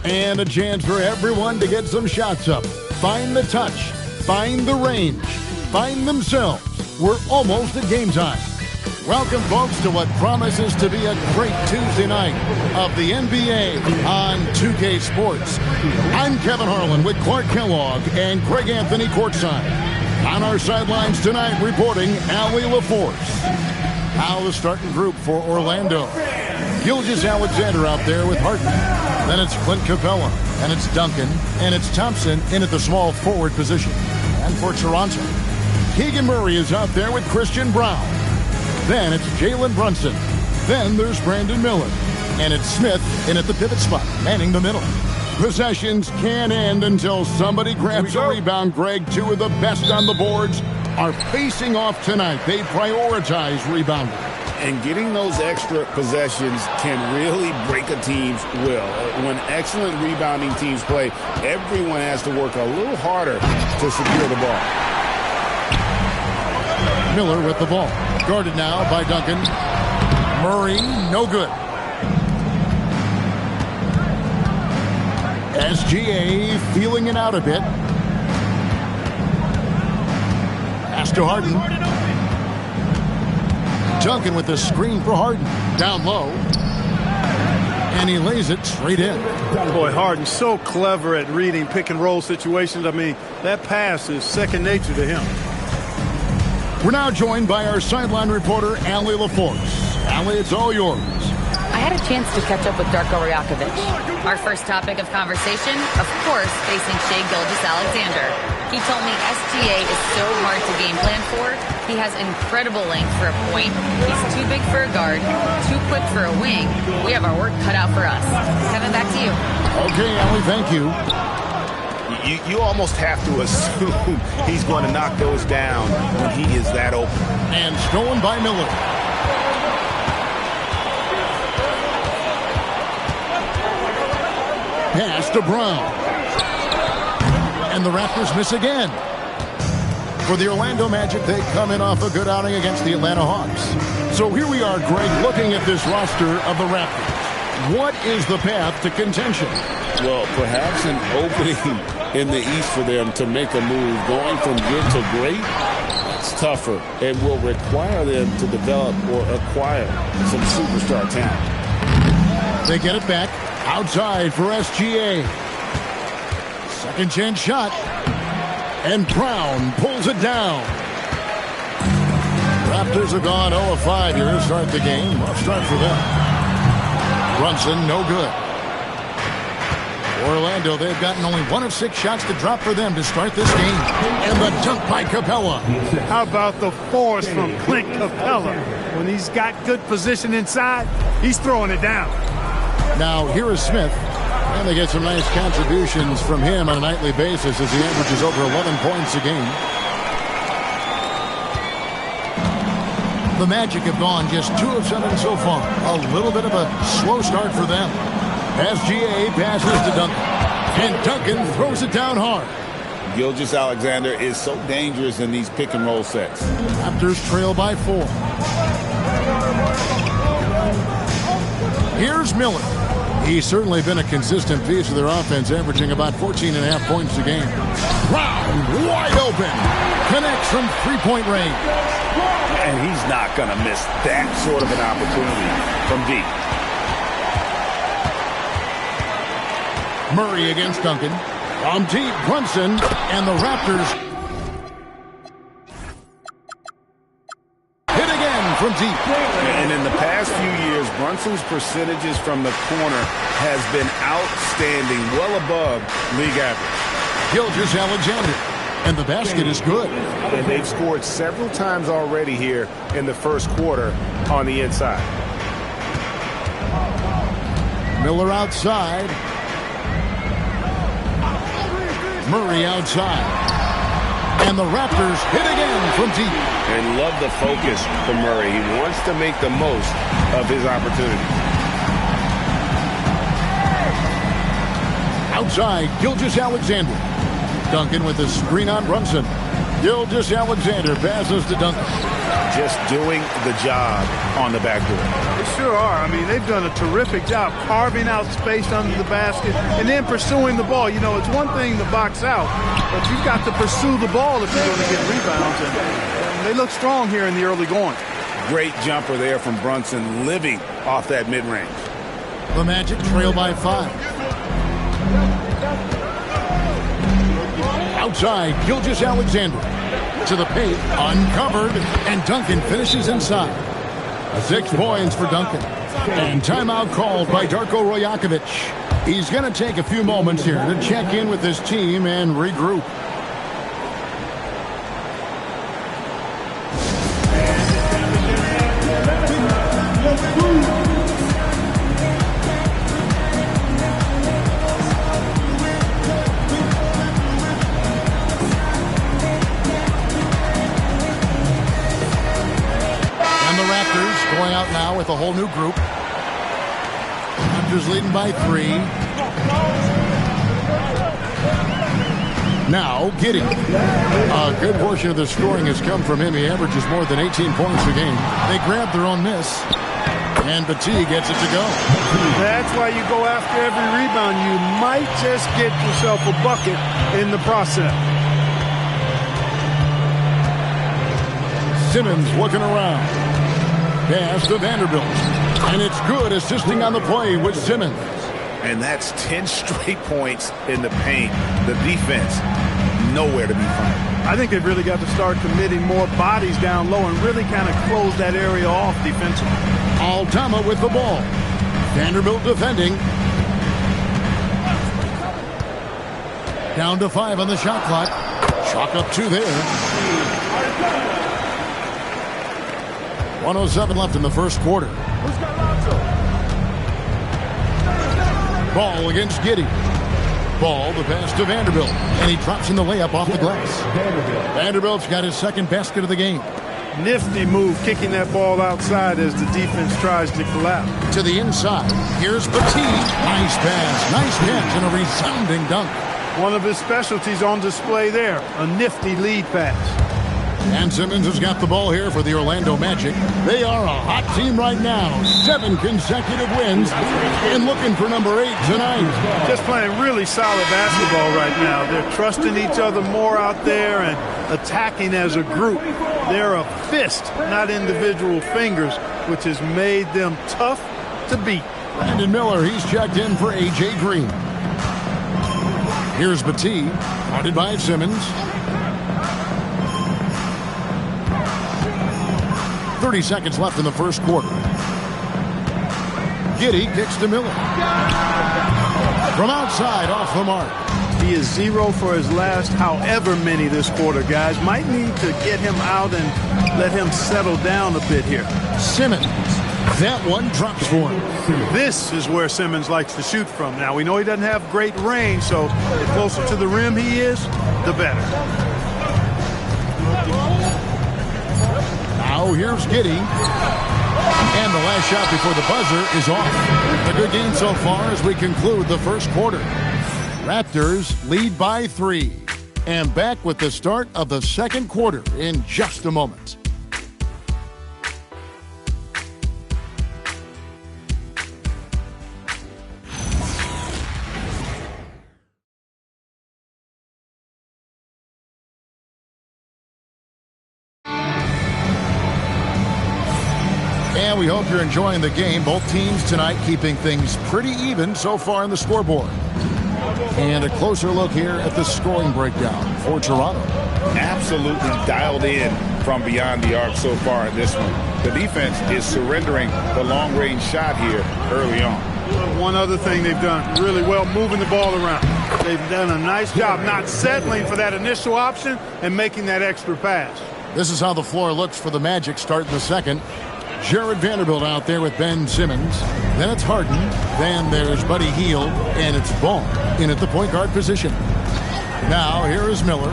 And a chance for everyone to get some shots up. Find the touch. Find the range. Find themselves. We're almost at game time. Welcome, folks, to what promises to be a great Tuesday night of the NBA on 2K Sports. I'm Kevin Harlan with Clark Kellogg and Craig Anthony courtside. On our sidelines tonight, reporting Allie LaForce. Now the starting group for Orlando. Gilgeous-Alexander out there with Harden. Then it's Clint Capella, and it's Duncan, and it's Thompson in at the small forward position. And for Toronto, Keegan Murray is out there with Christian Brown. Then it's Jalen Brunson. Then there's Brandon Miller. And it's Smith in at the pivot spot, manning the middle. Possessions can't end until somebody grabs a rebound, Greg. Two of the best on the boards are facing off tonight. They prioritize rebounding. And getting those extra possessions can really break a team's will. When excellent rebounding teams play, everyone has to work a little harder to secure the ball. Miller with the ball. Guarded now by Duncan. Murray, no good. SGA feeling it out a bit. Pass to Harden. Duncan with the screen for Harden. Down low. And he lays it straight in. Boy, Harden so clever at reading pick and roll situations. I mean, that pass is second nature to him. We're now joined by our sideline reporter, Allie LaForce. Allie, it's all yours. I had a chance to catch up with Darko Rajakovic. Our first topic of conversation, of course, facing Shai Gilgeous-Alexander. He told me SGA is so hard to game plan for. He has incredible length for a point. He's too big for a guard, too quick for a wing. We have our work cut out for us. Kevin, back to you. Okay, Allie, thank you. You almost have to assume he's going to knock those down when he is that open. And stolen by Miller. Pass to Brown. And the Raptors miss again. For the Orlando Magic, they come in off a good outing against the Atlanta Hawks. So here we are, Greg, looking at this roster of the Raptors. What is the path to contention? Well, perhaps an opening in the East for them to make a move. Going from good to great, it's tougher and will require them to develop or acquire some superstar talent. They get it back outside for SGA. Second chance shot. And Brown pulls it down. Raptors have gone 0 of 5 here to start the game. Rough start for them. Brunson, no good. Orlando, they've gotten only 1 of 6 shots to drop for them to start this game. And the dunk by Capella. How about the force from Clint Capella? When he's got good position inside, he's throwing it down. Now, here is Smith. And they get some nice contributions from him on a nightly basis as he averages over 11 points a game. The Magic have gone just 2 of 7 so far. A little bit of a slow start for them. SGA passes to Duncan. And Duncan throws it down hard. Gilgeous-Alexander is so dangerous in these pick and roll sets. Raptors trail by 4. Here's Miller. He's certainly been a consistent piece of their offense, averaging about 14.5 points a game. Brown, wide open. Connects from three-point range. And he's not going to miss that sort of an opportunity from deep. Murray against Duncan. From deep, Brunson, and the Raptors hit again from deep. And in the past few years, Brunson's percentages from the corner has been outstanding, well above league average. Gilgeous-Alexander, and the basket is good. And they've scored several times already here in the first quarter on the inside. Miller outside. Murray outside. And the Raptors hit again from deep. And love the focus from Murray. He wants to make the most of his opportunity. Outside, Gilgeous-Alexander. Duncan with the screen on Brunson. Gilgeous-Alexander passes to Duncan. Just doing the job on the backdoor. They sure are. I mean, they've done a terrific job carving out space under the basket and then pursuing the ball. You know, it's one thing to box out, but you've got to pursue the ball if you're going to get rebounds. And they look strong here in the early going. Great jumper there from Brunson, living off that mid-range. The Magic trail by 5. Outside, Gilgeous-Alexander to the paint, uncovered, and Duncan finishes inside. 6 points for Duncan. And timeout called by Darko Rajakovic. He's going to take a few moments here to check in with his team and regroup. Going out now with a whole new group. Raptors leading by 3. Now, Giddey. A good portion of the scoring has come from him. He averages more than 18 points a game. They grab their own miss. And Batie gets it to go. That's why you go after every rebound. You might just get yourself a bucket in the process. Simmons looking around. Pass to Vanderbilt. And it's good, assisting on the play with Simmons. And that's 10 straight points in the paint. The defense, nowhere to be found. I think they've really got to start committing more bodies down low and really kind of close that area off defensively. Aldama with the ball. Vanderbilt defending. Down to 5 on the shot clock. Chalk up 2 there. 1:07 left in the first quarter. Ball against Giddey. Ball the pass to Vanderbilt. And he drops in the layup off the glass. Vanderbilt's got his second basket of the game. Nifty move, kicking that ball outside as the defense tries to collapse. To the inside. Here's Batie. Nice pass. Nice catch and a resounding dunk. One of his specialties on display there. A nifty lead pass. And Simmons has got the ball here for the Orlando Magic. They are a hot team right now. 7 consecutive wins and looking for number 8 tonight. Just playing really solid basketball right now. They're trusting each other more out there and attacking as a group. They're a fist, not individual fingers, which has made them tough to beat. Brandon Miller, he's checked in for A.J. Green. Here's Batie, guarded by Simmons. 30 seconds left in the first quarter. Giddey kicks to Miller. From outside, off the mark. He is 0 for his last however many this quarter, guys. Might need to get him out and let him settle down a bit here. Simmons. That one drops for him. This is where Simmons likes to shoot from. Now, we know he doesn't have great range, so the closer to the rim he is, the better. Now here's Giddey. And the last shot before the buzzer is off. A good game so far as we conclude the first quarter. Raptors lead by 3. And back with the start of the second quarter in just a moment. And we hope you're enjoying the game. Both teams tonight keeping things pretty even so far in the scoreboard. And a closer look here at the scoring breakdown for Toronto. Absolutely dialed in from beyond the arc so far in this one. The defense is surrendering the long-range shot here early on. One other thing they've done really well, moving the ball around. They've done a nice job not settling for that initial option and making that extra pass. This is how the floor looks for the Magic starting the second. Jared Vanderbilt out there with Ben Simmons. Then it's Harden. Then there's Buddy Hield. And it's Ball in at the point guard position. Now here is Miller.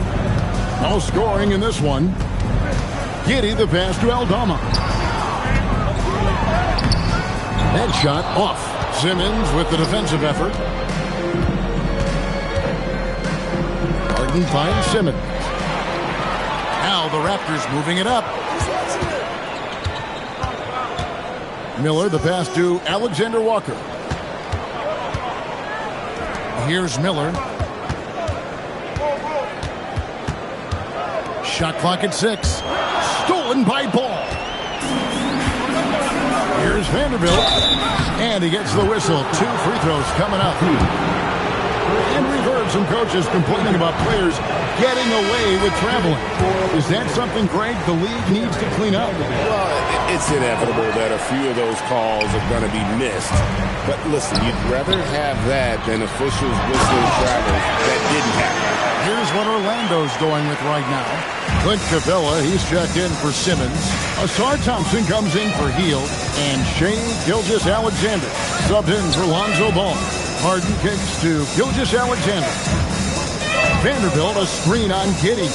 No scoring in this one. Giddey the pass to Aldama. Headshot off. Simmons with the defensive effort. Harden finds Simmons. Now the Raptors moving it up. Miller, the pass to Alexander Walker. Here's Miller. Shot clock at 6. Stolen by Ball. Here's Vanderbilt. And he gets the whistle. 2 free throws coming up. And we've heard some coaches complaining about players getting away with traveling. Is that something, Greg, the league needs to clean up? Well, it's inevitable that a few of those calls are going to be missed. But listen, you'd rather have that than officials whistling travel that didn't happen. Here's what Orlando's going with right now. Clint Capella, he's checked in for Simmons. Asar Thompson comes in for Hield. And Shea Gilgeous-Alexander subbed in for Lonzo Ball. Harden kicks to Gilgeous-Alexander. Vanderbilt, a screen on Giddey.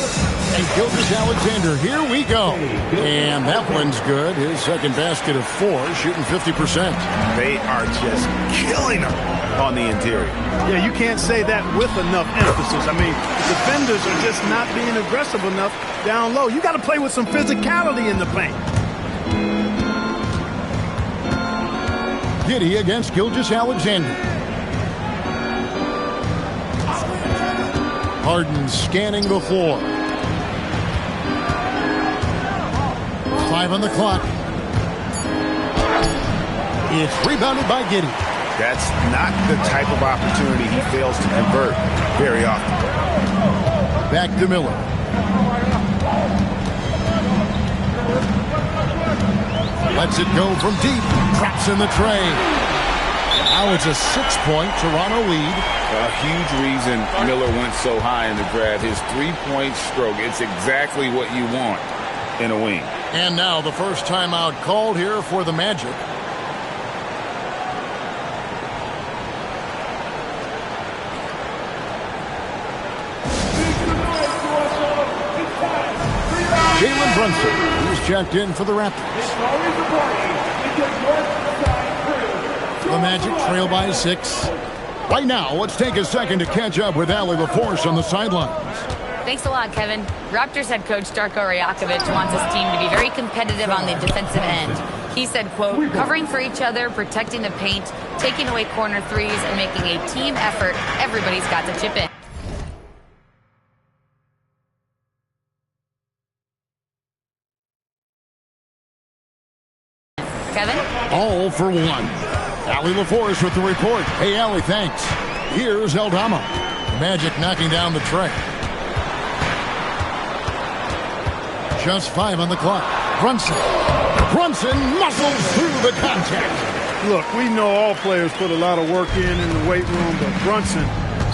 And Gilgeous-Alexander, here we go. And that one's good. His second basket of 4, shooting 50%. They are just killing them on the interior. Yeah, you can't say that with enough emphasis. I mean, defenders are just not being aggressive enough down low. You got to play with some physicality in the paint. Giddey against Gilgeous-Alexander. Harden scanning the floor. 5 on the clock. It's rebounded by Giddey. That's not the type of opportunity he fails to convert very often. Back to Miller. Lets it go from deep. Drops in the tray. Now it's a 6-point Toronto lead. A huge reason Miller went so high in the draft. His three-point stroke. It's exactly what you want in a wing. And now the first timeout called here for the Magic. Jalen Brunson, he's checked in for the Raptors. The Magic trail by 6. Right now, let's take a second to catch up with Allie LaForce on the sidelines. Thanks a lot, Kevin. Raptors head coach Darko Rajakovic wants his team to be very competitive on the defensive end. He said, quote, covering for each other, protecting the paint, taking away corner threes, and making a team effort. Everybody's got to chip in. Kevin? All for 1. Allie LaForce with the report. Hey, Allie, thanks. Here's Eldama. The Magic knocking down the tray. Just 5 on the clock. Brunson muscles through the contact. Look, we know all players put a lot of work in the weight room, but Brunson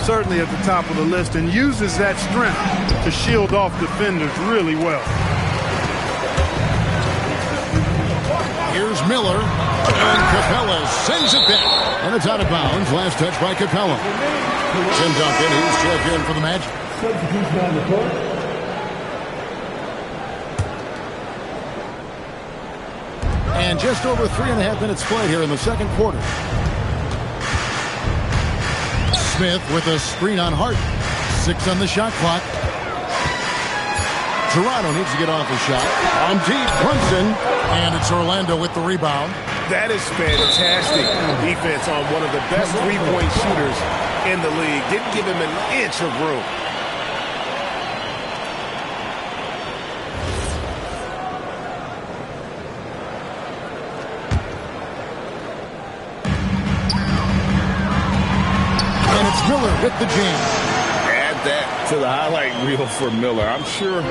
certainly at the top of the list and uses that strength to shield off defenders really well. Here's Miller, and Capella sends it back. And it's out of bounds. Last touch by Capella. Tim Duncan, who's checked in for the Magic. And just over 3.5 minutes played here in the second quarter. Smith with a screen on Harden. 6 on the shot clock. Toronto needs to get off a shot. On deep, Brunson. And it's Orlando with the rebound. That is fantastic defense on one of the best three-point shooters in the league. Didn't give him an inch of room. And it's Miller with the jam. Add that to the highlight reel for Miller. I'm sure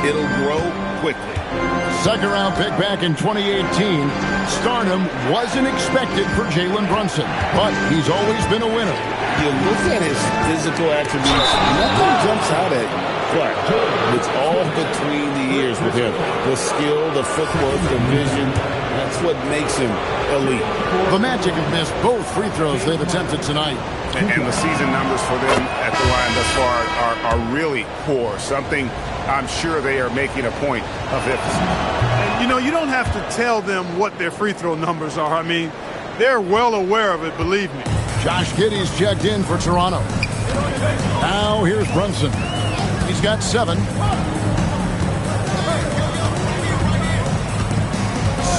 it'll grow quickly. Second round pick back in 2018. Stardom wasn't expected for Jalen Brunson, but he's always been a winner. You look at his physical attributes, nothing jumps out at you. But it's all between the ears with him. The skill, the footwork, the vision, that's what makes him elite. The Magic have missed both free throws they've attempted tonight. And the season numbers for them at the line thus far are really poor. Something I'm sure they are making a point of emphasis. And, you know, you don't have to tell them what their free throw numbers are. I mean, they're well aware of it, believe me. Josh Giddey's checked in for Toronto. Now here's Brunson. He's got 7.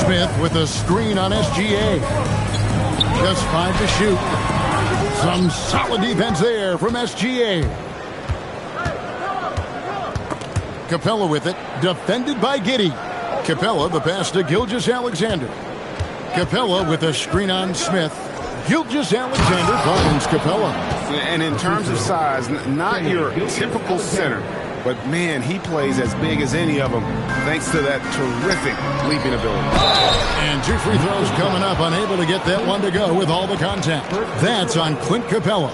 Smith with a screen on SGA. Just 5 to shoot. Some solid defense there from SGA. Capella with it, defended by Giddey. Capella, the pass to Gilgeous-Alexander. Capella with a screen on Smith. Gilgeous-Alexander finds Capella. And in terms of size, not your typical center, but man, he plays as big as any of them thanks to that terrific leaping ability. And 2 free throws coming up, unable to get that one to go with all the contact. That's on Clint Capella.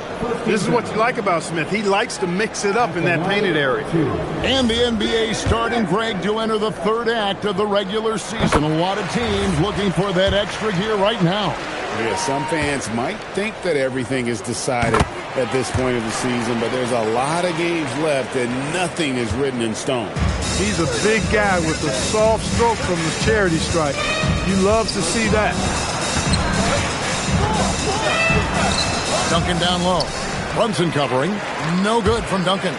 This is what you like about Smith. He likes to mix it up in that painted area. And the NBA starting, Greg, to enter the third act of the regular season. A lot of teams looking for that extra gear right now. Yeah, some fans might think that everything is decided at this point of the season, but there's a lot of games left and nothing is written in stone. He's a big guy with a soft stroke from the charity stripe. You love to see that. Duncan down low. Brunson covering. No good from Duncan.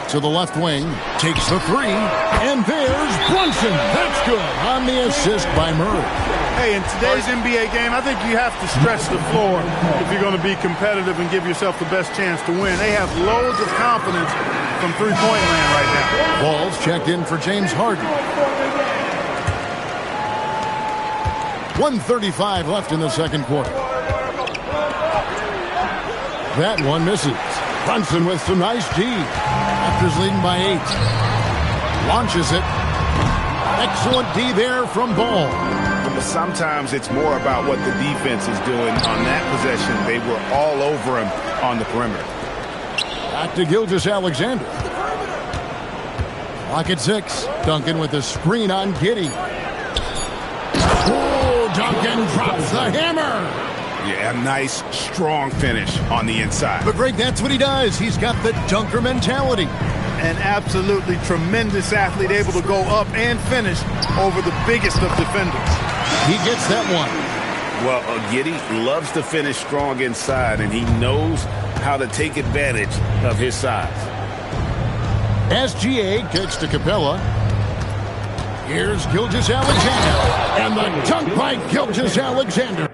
To the left wing. Takes the 3. And there's Brunson. That's good on the assist by Murray. Hey, in today's NBA game, I think you have to stretch the floor if you're going to be competitive and give yourself the best chance to win. They have loads of confidence from three-point land right now. Ball's checked in for James Harden. 1:35 left in the second quarter. That one misses. Brunson with some nice D. Raptors leading by 8. Launches it. Excellent D there from Ball. But sometimes it's more about what the defense is doing on that possession. They were all over him on the perimeter. Back to Gilgeous-Alexander. Clock at 6. Duncan with a screen on Giddey. Oh, Duncan drops the hammer. Yeah, a nice, strong finish on the inside. But, Greg, that's what he does. He's got the dunker mentality. An absolutely tremendous athlete, able to go up and finish over the biggest of defenders. He gets that one. Well, Giddey loves to finish strong inside, and he knows how to take advantage of his size. SGA kicks to Capella. Here's Gilgeous-Alexander. And the dunk by Gilgeous-Alexander.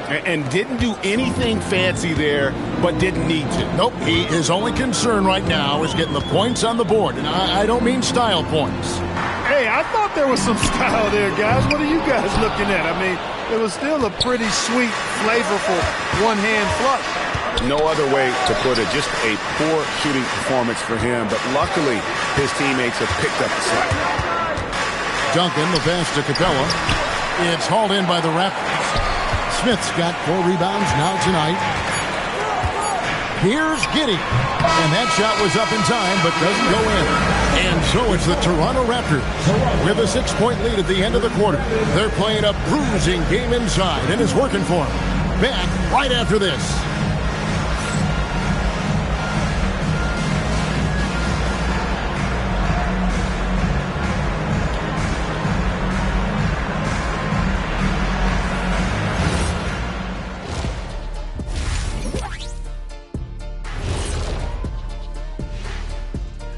And didn't do anything fancy there, but didn't need to. Nope, his only concern right now is getting the points on the board. And I don't mean style points. Hey, I thought there was some style there, guys. What are you guys looking at? I mean, it was still a pretty sweet, flavorful one-hand flush. No other way to put it. Just a poor shooting performance for him. But luckily, his teammates have picked up the slack. Duncan, the pass to Capella. It's hauled in by the Raptors. Smith's got 4 rebounds now tonight. Here's Giddey. And that shot was up in time, but doesn't go in. And so it's the Toronto Raptors with a 6-point lead at the end of the quarter. They're playing a bruising game inside, and it's working for them. Back right after this.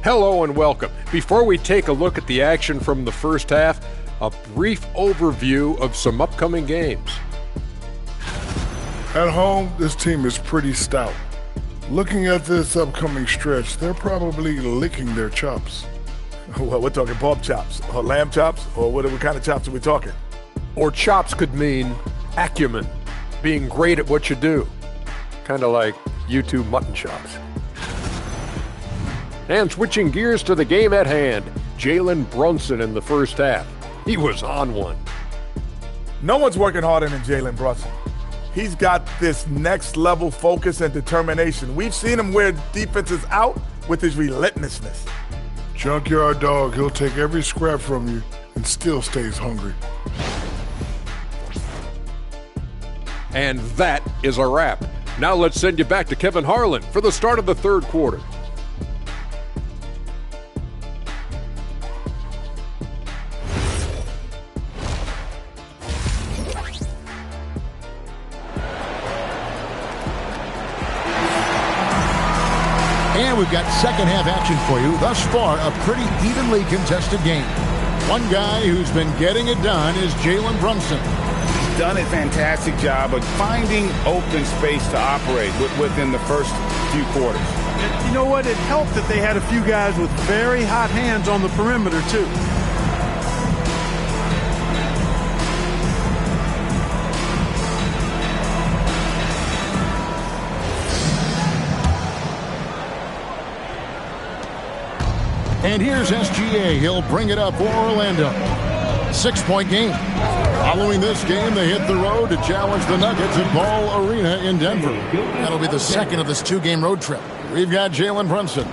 Hello and welcome. Before we take a look at the action from the first half, a brief overview of some upcoming games. At home, this team is pretty stout. Looking at this upcoming stretch, they're probably licking their chops. Well, we're talking pork chops, or lamb chops, or what kind of chops are we talking? Or chops could mean acumen, being great at what you do. Kind of like YouTube mutton chops. And switching gears to the game at hand, Jalen Brunson in the first half. He was on one. No one's working harder than Jalen Brunson. He's got this next level focus and determination. We've seen him wear defenses out with his relentlessness. Junkyard dog, he'll take every scrap from you and still stays hungry. And that is a wrap. Now let's send you back to Kevin Harlan for the start of the third quarter. And we've got second half action for you. Thus far, a pretty evenly contested game. One guy who's been getting it done is Jalen Brunson. He's done a fantastic job of finding open space to operate within the first few quarters. You know what? It helped that they had a few guys with very hot hands on the perimeter, too. And here's SGA. He'll bring it up for Orlando. 6-point game. Following this game, they hit the road to challenge the Nuggets at Ball Arena in Denver. That'll be the second of this 2-game road trip. We've got Jalen Brunson.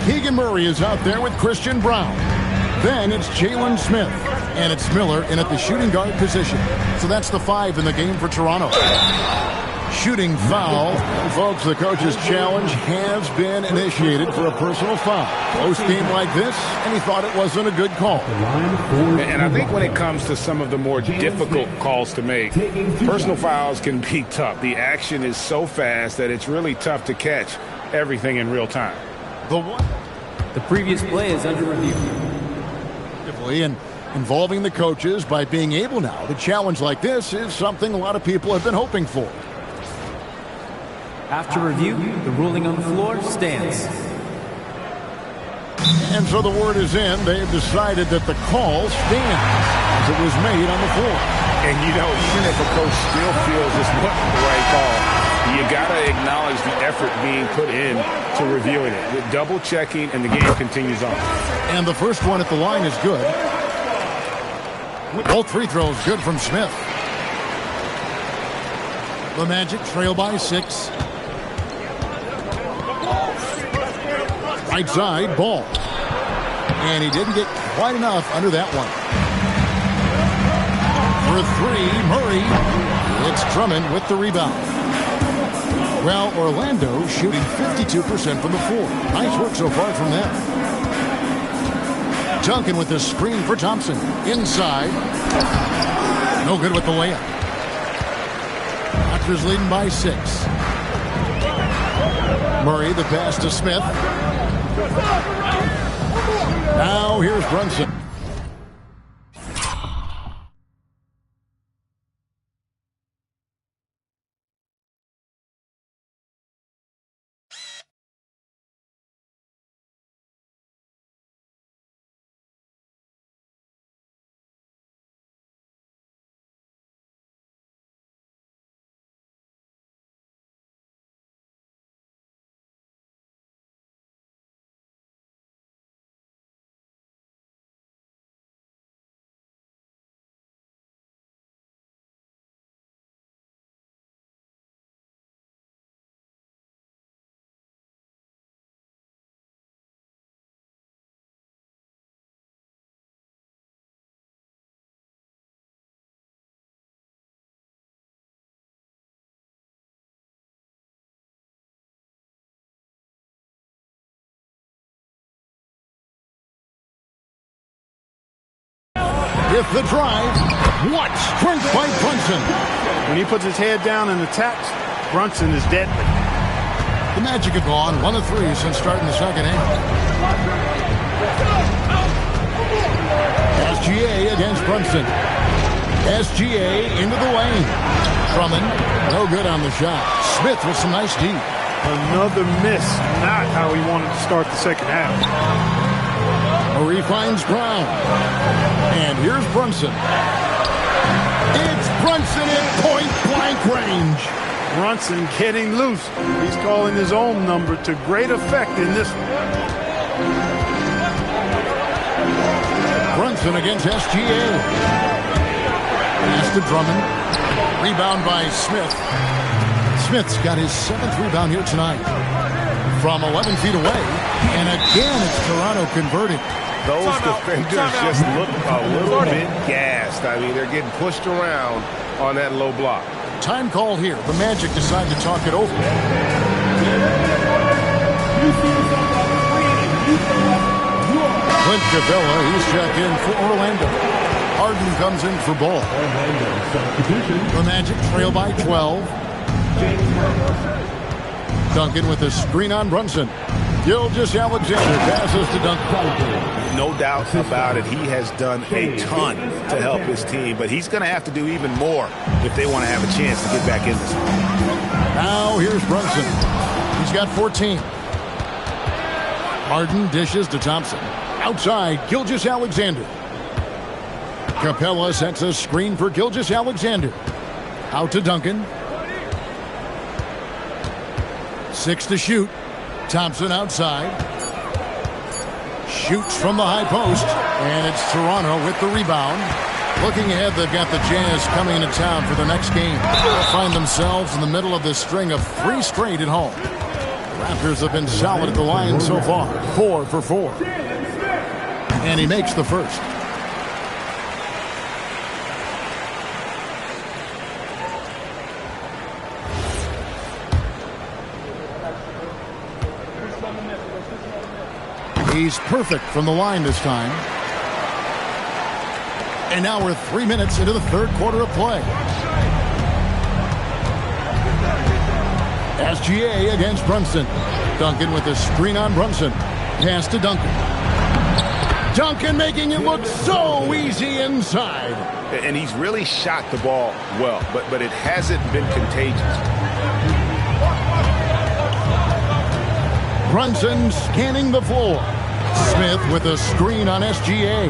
Keegan Murray is out there with Christian Brown. Then it's Jalen Smith. And it's Miller in at the shooting guard position. So that's the 5 in the game for Toronto. Shooting foul. And folks, the coach's challenge has been initiated for a personal foul. Close game like this, and he thought it wasn't a good call. And I think when it comes to some of the more difficult calls to make, personal fouls can be tough. The action is so fast that it's really tough to catch everything in real time. The previous play is under review. And involving the coaches by being able now to challenge like this is something a lot of people have been hoping for. After review, the ruling on the floor stands. And so the word is in. They've decided that the call stands as it was made on the floor. And, you know, even if a coach still feels this wasn't the right call, you got to acknowledge the effort being put in to reviewing it. With double checking, and the game continues on. And the first one at the line is good. Both free throws good from Smith. The Magic trail by 6. Right side, Ball. And he didn't get quite enough under that one. For 3, Murray. It's Drummond with the rebound. Well, Orlando shooting 52% from the floor. Nice work so far from them. Duncan with the screen for Thompson. Inside. No good with the layup. Raptors leading by 6. Murray, the pass to Smith. Now here's Brunson. with the drive. What strength by Brunson. When he puts his head down and attacks, Brunson is deadly. The Magic have gone 1 of 3 since starting the second half. SGA against Brunson. SGA into the lane. Drummond, no good on the shot. Smith with some nice D. Another miss. Not how he wanted to start the second half. Murray finds Brown. And here's Brunson. It's Brunson at point-blank range. Brunson getting loose. He's calling his own number to great effect in this one. Brunson against SGA. Pass to Drummond. Rebound by Smith. Smith's got his 7th rebound here tonight. From 11 feet away. And again, it's Toronto converting. Those defenders just look a little bit gassed. I mean, they're getting pushed around on that low block. Time call here. The Magic decide to talk it over. Clint Capella, he's checked in for Orlando. Harden comes in for ball. The Magic trail by 12. Duncan with a screen on Brunson. Gilgeous-Alexander passes to Duncan. No doubt about it. He has done a ton to help his team, but he's going to have to do even more if they want to have a chance to get back in this one. Now here's Brunson. He's got 14. Harden dishes to Thompson. Outside, Gilgeous-Alexander. Capella sets a screen for Gilgeous-Alexander. Out to Duncan. 6 to shoot. Thompson outside. Shoots from the high post. And it's Toronto with the rebound. Looking ahead, they've got the Jazz coming into town for the next game. They'll find themselves in the middle of this string of 3 straight at home. The Raptors have been solid at the line so far. 4 for 4. And he makes the first. He's perfect from the line this time. And now we're 3 minutes into the third quarter of play. SGA against Brunson. Duncan with a screen on Brunson. Pass to Duncan. Duncan making it look so easy inside. And he's really shot the ball well, but it hasn't been contagious. Brunson scanning the floor. Smith with a screen on SGA.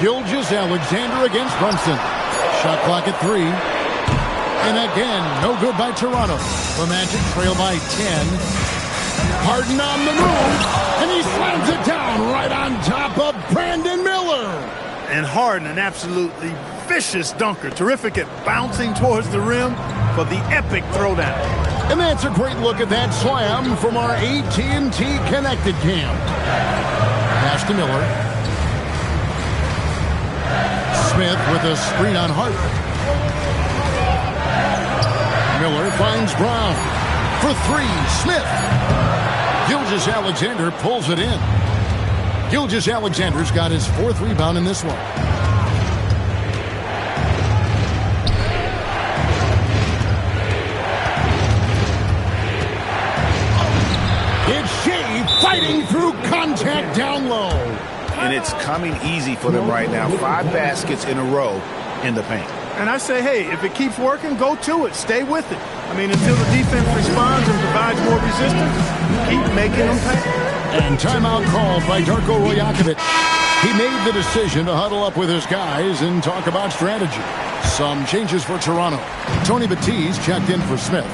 Gilgeous-Alexander against Brunson. Shot clock at 3. And again, no good by Toronto. The Magic trail by 10. Harden on the move. And he slams it down right on top of Brandon Miller. And Harden, an absolutely vicious dunker. Terrific at bouncing towards the rim for the epic throwdown. And that's a great look at that slam from our AT&T Connected Cam. Pass to Miller. Smith with a screen on Harden. Miller finds Brown. For 3, Smith. Gilgeous-Alexander pulls it in. Gilgeous-Alexander's got his 4th rebound in this one. It's Shea fighting through contact down low. And it's coming easy for them right now. 5 baskets in a row in the paint. And I say, hey, if it keeps working, go to it. Stay with it. I mean, until the defense responds and provides more resistance, keep making them pay. And timeout called by Darko Rajakovic. He made the decision to huddle up with his guys and talk about strategy. Some changes for Toronto. Tony Batiste checked in for Smith.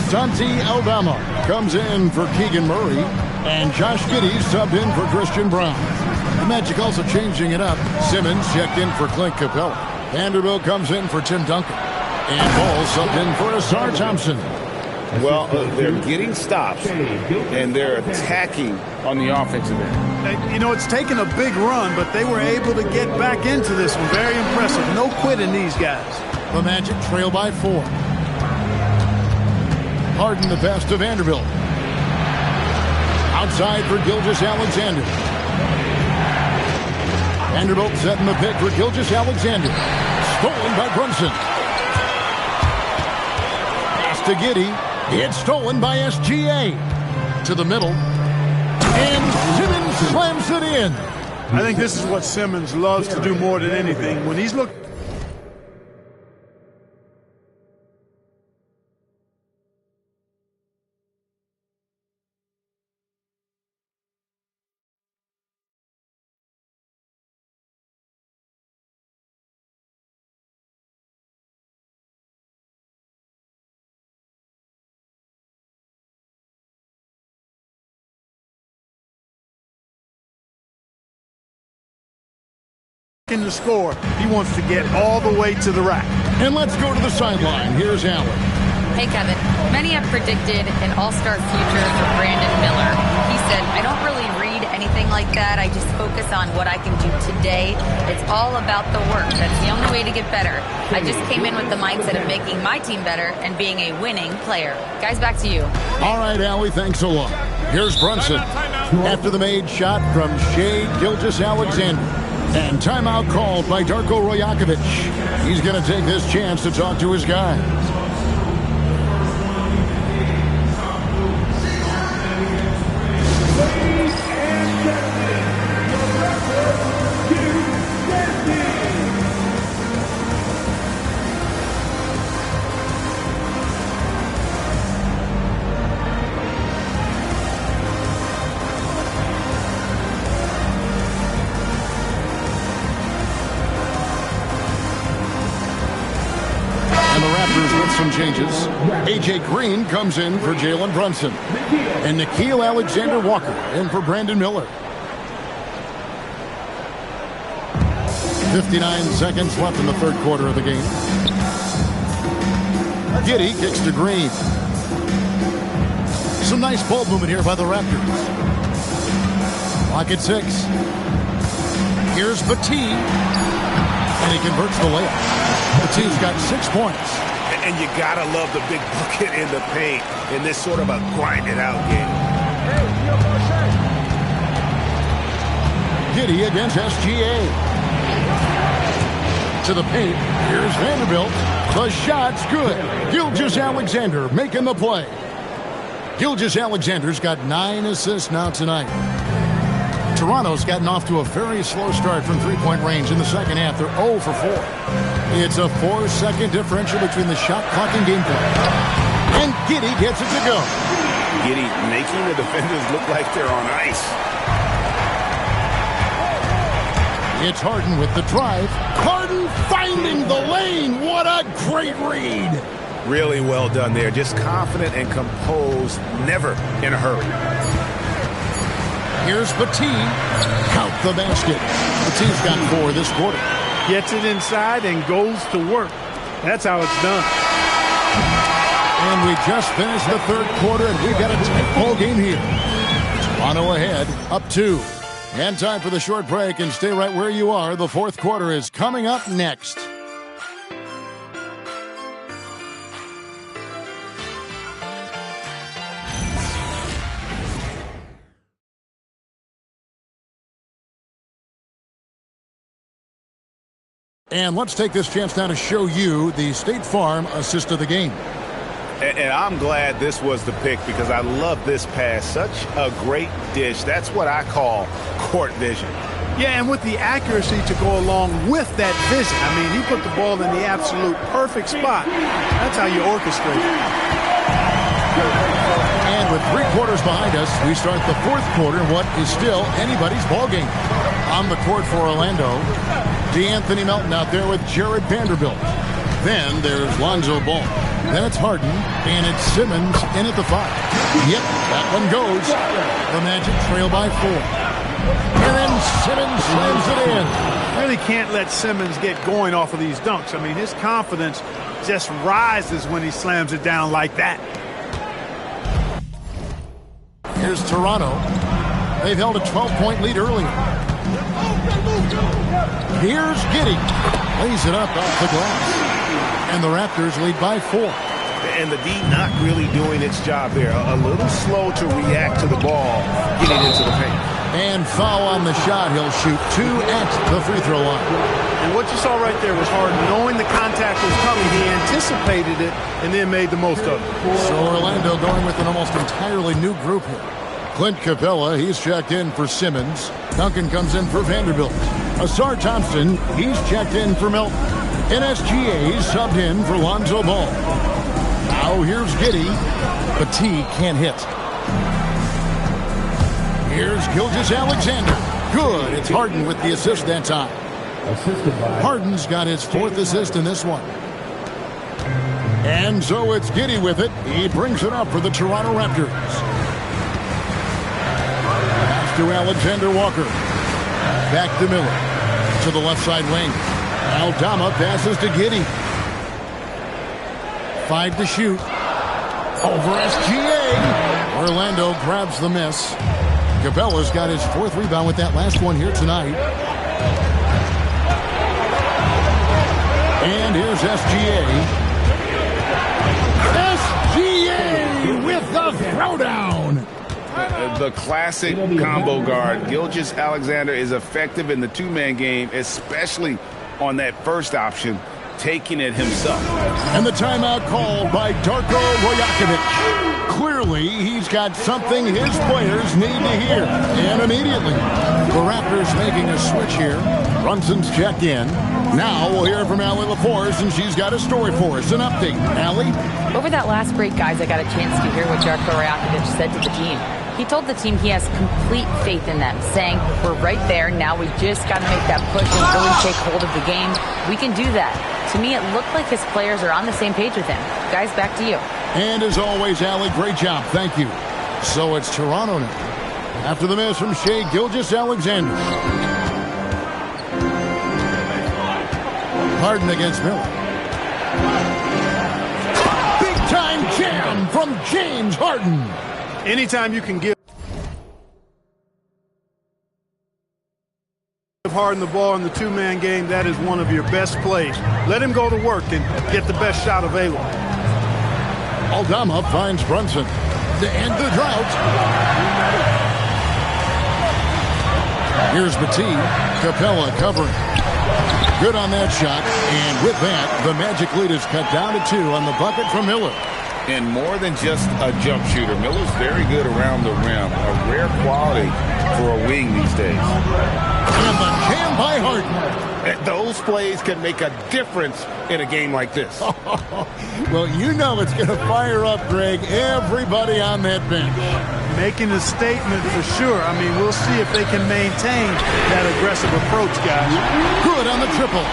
Santi Aldama comes in for Keegan Murray. And Josh Giddey subbed in for Christian Brown. The Magic also changing it up. Simmons checked in for Clint Capella. Vanderbilt comes in for Tim Duncan. And Ball subbed in for Asar Thompson. Well, they're getting stops, and they're attacking on the offensive end. You know, it's taken a big run, but they were able to get back into this one. Very impressive. No quitting these guys. The Magic trail by 4. Harden the pass to Vanderbilt. Outside for Gilgeous-Alexander. Vanderbilt setting the pick for Gilgeous-Alexander. Stolen by Brunson. Pass to Giddey. It's stolen by SGA. To the middle. And Simmons slams it in. I think this is what Simmons loves to do more than anything. When he's looking. In the score, he wants to get all the way to the rack. And let's go to the sideline. Here's Allen. Hey, Kevin. Many have predicted an all-star future for Brandon Miller. He said, I don't really read anything like that. I just focus on what I can do today. It's all about the work. That's the only way to get better. I just came in with the mindset of making my team better and being a winning player. Guys, back to you. All right, Allie, thanks a lot. Here's Brunson. After the made shot from Shai Gilgeous-Alexander. And timeout called by Darko Rajakovic. He's going to take this chance to talk to his guys. Some changes. A.J. Green comes in for Jalen Brunson. And Nickeil Alexander-Walker in for Brandon Miller. 59 seconds left in the third quarter of the game. Giddey kicks to Green. Some nice ball movement here by the Raptors. Clock at 6. Here's Petit. And he converts the layup. Petit's got 6 points. And you gotta love the big bucket in the paint in this sort of a grind-it-out game. Giddey against SGA. To the paint. Here's Vanderbilt. The shot's good. Gilgeous-Alexander making the play. Gilgeous-Alexander's got 9 assists now tonight. Toronto's gotten off to a very slow start from three-point range in the second half. They're 0 for 4. It's a 4-second differential between the shot clock and game play. And Giddey gets it to go. Giddey making the defenders look like they're on ice. It's Harden with the drive. Harden finding the lane. What a great read. Really well done there. Just confident and composed. Never in a hurry. Here's Petit. Count the basket. Petit's got 4 this quarter. Gets it inside and goes to work. That's how it's done. And we just finished the third quarter, and we've got a tight ball game here. Toronto ahead, up 2. And time for the short break, and stay right where you are. The fourth quarter is coming up next. And let's take this chance now to show you the State Farm assist of the game. And I'm glad this was the pick because I love this pass. Such a great dish. That's what I call court vision. Yeah, and with the accuracy to go along with that vision. I mean, he put the ball in the absolute perfect spot. That's how you orchestrate it. And with 3 quarters behind us, we start the fourth quarter in what is still anybody's ball game. On the court for Orlando, DeAnthony Melton out there with Jared Vanderbilt. Then there's Lonzo Ball. Then it's Harden, and it's Simmons in at the 5. Yep, that one goes. The Magic trail by 4. And then Simmons slams it in. Really can't let Simmons get going off of these dunks. I mean, his confidence just rises when he slams it down like that. Here's Toronto. They've held a 12-point lead earlier. Here's Giddey. Lays it up off the glass. And the Raptors lead by 4. And the D not really doing its job there. A little slow to react to the ball getting into the paint. And foul on the shot. He'll shoot 2 at the free throw line. And what you saw right there was Harden. Knowing the contact was coming, he anticipated it and then made the most of it. So Orlando going with an almost entirely new group here. Clint Capella, he's checked in for Simmons. Duncan comes in for Vanderbilt. Asar Thompson, he's checked in for Milton. NSGA subbed in for Lonzo Ball. Now here's Giddey, but T can't hit. Here's Gilgeous-Alexander. Good. It's Harden with the assist that time. Harden's got his 4th assist in this one. And so it's Giddey with it. He brings it up for the Toronto Raptors. Pass to Alexander Walker. Back to Miller. To the left side wing. Aldama passes to Giddey. 5 to shoot. Over SGA. Orlando grabs the miss. Capella's got his 4th rebound with that last one here tonight. And here's SGA. SGA with the throwdown. The classic combo guard. Gilgeous-Alexander is effective in the two-man game, especially on that first option, taking it himself. And the timeout called by Darko Rajakovic. Clearly, he's got something his players need to hear. And immediately, the Raptors making a switch here. Brunson's checked in. Now we'll hear from Allie LaForce, and she's got a story for us. An update. Allie? Over that last break, guys, I got a chance to hear what Darko Rajakovic said to the team. He told the team he has complete faith in them, saying, we're right there, now we just got to make that push and really take hold of the game. We can do that. To me, it looked like his players are on the same page with him. Guys, back to you. And as always, Allie, great job. Thank you. So it's Toronto now. After the miss from Shai Gilgeous-Alexander. Harden against Miller. Big time jam from James Harden. Anytime you can give Harden the ball in the two-man game, that is one of your best plays. Let him go to work and get the best shot available. Aldama finds Brunson to end the drought. Here's Batum. Capella covering. Good on that shot. And with that, the Magic lead is cut down to 2 on the bucket from Miller. And more than just a jump shooter, Miller's very good around the rim. A rare quality for a wing these days. And the jam by Harden. Those plays can make a difference in a game like this. Well, you know it's going to fire up, Greg, everybody on that bench. Making a statement for sure. I mean, we'll see if they can maintain that aggressive approach, guys. Good on the triple.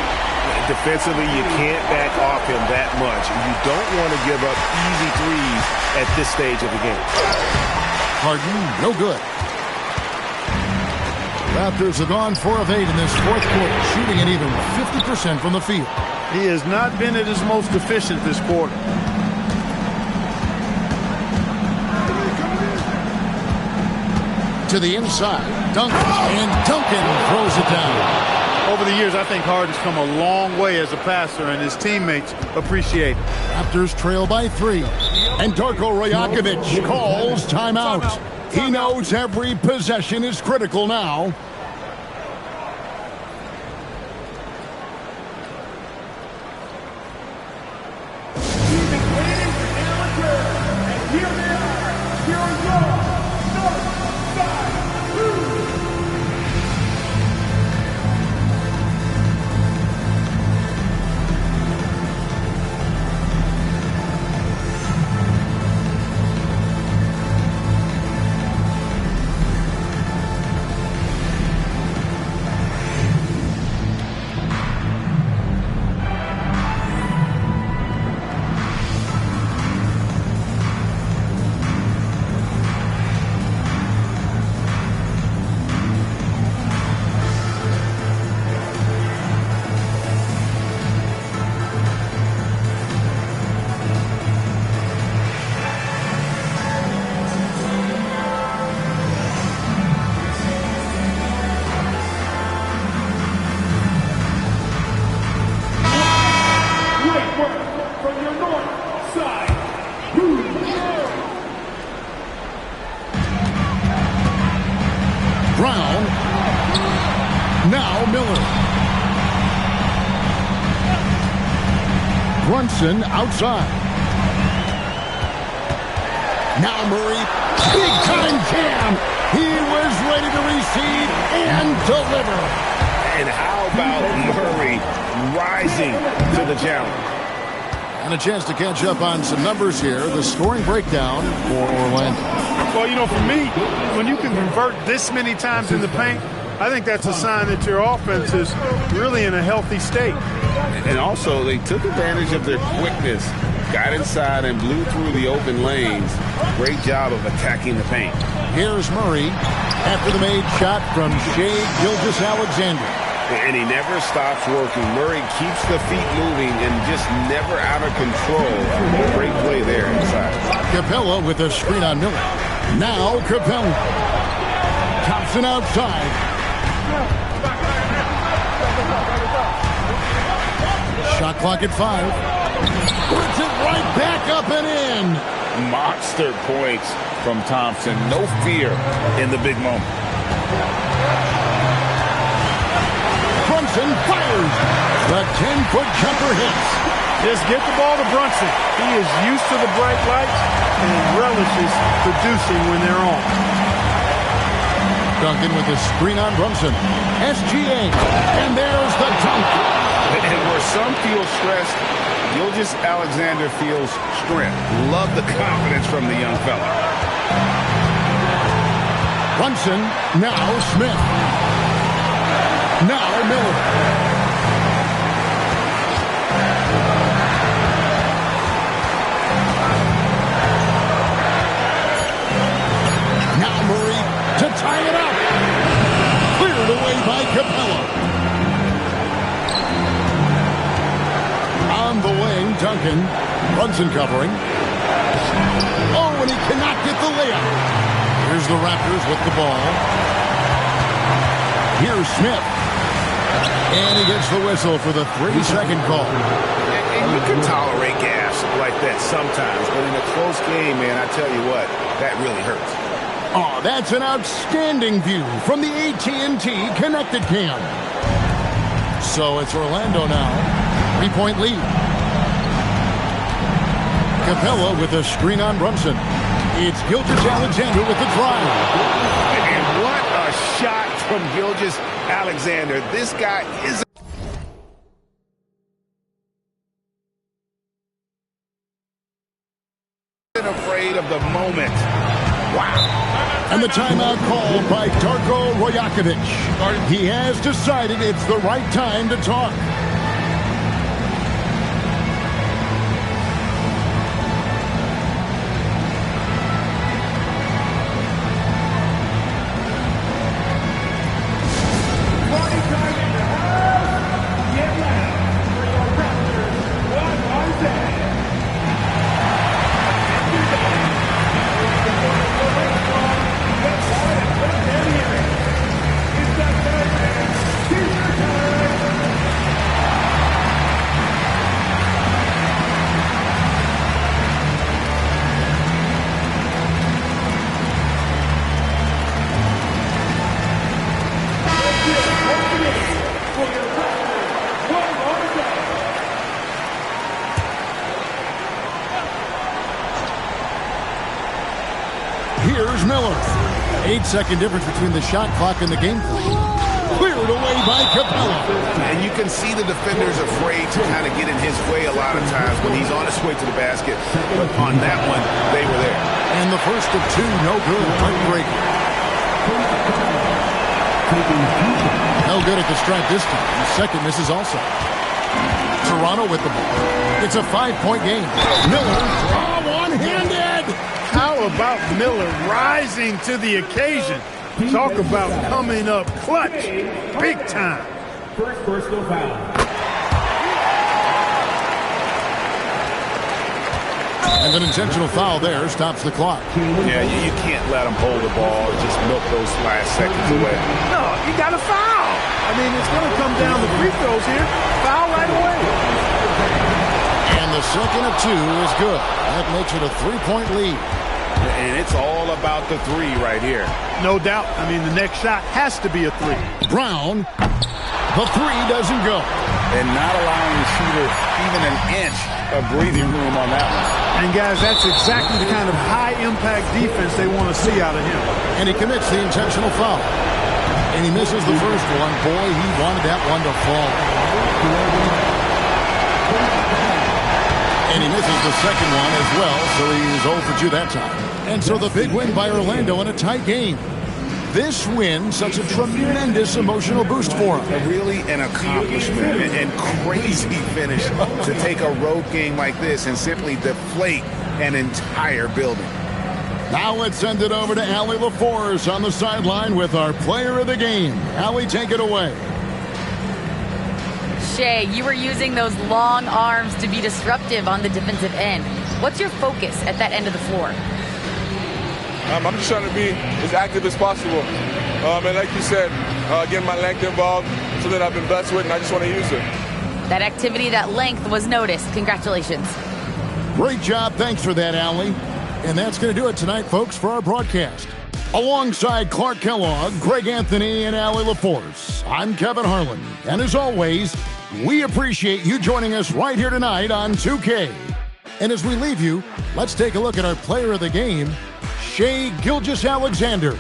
Defensively, you can't back off him that much. You don't want to give up easy threes at this stage of the game. Harden, no good. Raptors have gone 4 of 8 in this 4th quarter, shooting at even 50% from the field. He has not been at his most efficient this quarter. To the inside, Duncan, and Duncan throws it down. Over the years, I think Harden's come a long way as a passer, and his teammates appreciate it. Raptors trail by 3. And Darko Rajakovic calls timeout. He knows every possession is critical now. Brown. Now Miller. Brunson outside. Now Murray. Big time jam. He was ready to receive and deliver. And how about Murray rising to the challenge? And a chance to catch up on some numbers here. The scoring breakdown for Orlando. Well, you know, for me, when you can convert this many times in the paint, I think that's a sign that your offense is really in a healthy state. And also, they took advantage of their quickness, got inside and blew through the open lanes. Great job of attacking the paint. Here's Murray after the made shot from Shai Gilgeous-Alexander. And he never stops working. Murray keeps the feet moving and just never out of control. Great play there inside. Capella with a screen on Miller. Now Capella. Thompson outside. Shot clock at 5. Puts it right back up and in. Monster points from Thompson. No fear in the big moment. Brunson fires. The 10-foot jumper hits. Just get the ball to Brunson. He is used to the bright lights and relishes producing when they're on. Duncan with a screen on Brunson. SGA. And there's the dunk. And where some feel stressed, Gilgeous-Alexander feels strength. Love the confidence from the young fella. Brunson. Now Smith. Now Miller. Now Murray to tie it up. Cleared away by Capella. On the wing, Duncan. Brunson covering. Oh, and he cannot get the layup. Here's the Raptors with the ball. Here's Smith. And he gets the whistle for the 3-second call. And you can tolerate gas like that sometimes, but in a close game, man, I tell you what, that really hurts. Oh, that's an outstanding view from the AT&T Connected Cam. So it's Orlando now. 3-point lead. Capella with a screen on Brunson. It's Gilgeous-Alexander with the drive. And what a shot from Gilgeous-Alexander. This guy is afraid of the moment. Wow. And the timeout called by Darko Rajakovic. He has decided it's the right time to talk. Here's Miller. 8-second difference between the shot clock and the game clock. Cleared away by Capella. And you can see the defender's afraid to kind of get in his way a lot of times when he's on his way to the basket. But on that one, they were there. And the first of 2, no good. Heartbreaking. No good at the stripe this time. The second misses also. Toronto with the ball. It's a 5-point game. Miller, one-handed. How about Miller rising to the occasion? Talk about coming up clutch. Big time. First personal foul. And an intentional foul there stops the clock. Yeah, you can't let him hold the ball and just milk those last seconds away. No, you got to foul. I mean, it's going to come down to free throws here. Foul right away. And the second of 2 is good. That makes it a 3-point lead. and it's all about the three right here. No doubt. I mean, the next shot has to be a three. Brown, the three doesn't go. And not allowing the shooter even an inch of breathing room on that one. And, guys, that's exactly the kind of high-impact defense they want to see out of him. And he commits the intentional foul. And he misses the first one. Boy, he wanted that one to fall. And he misses the second one as well, so he's 0 for 2 that time. And so the big win by Orlando in a tight game. This win, such a tremendous emotional boost for him. Really an accomplishment and crazy finish to take a road game like this and simply deflate an entire building. Now let's send it over to Allie LaForce on the sideline with our player of the game. Allie, take it away. Shea, you were using those long arms to be disruptive on the defensive end. What's your focus at that end of the floor? I'm just trying to be as active as possible. And like you said, getting my length involved so that I've been blessed with, and I just want to use it. That activity, that length was noticed. Congratulations. Great job. Thanks for that, Allie. And that's going to do it tonight, folks, for our broadcast. Alongside Clark Kellogg, Greg Anthony, and Allie LaForce, I'm Kevin Harlan. And as always, we appreciate you joining us right here tonight on 2K. And as we leave you, let's take a look at our player of the game, Shai Gilgeous-Alexander.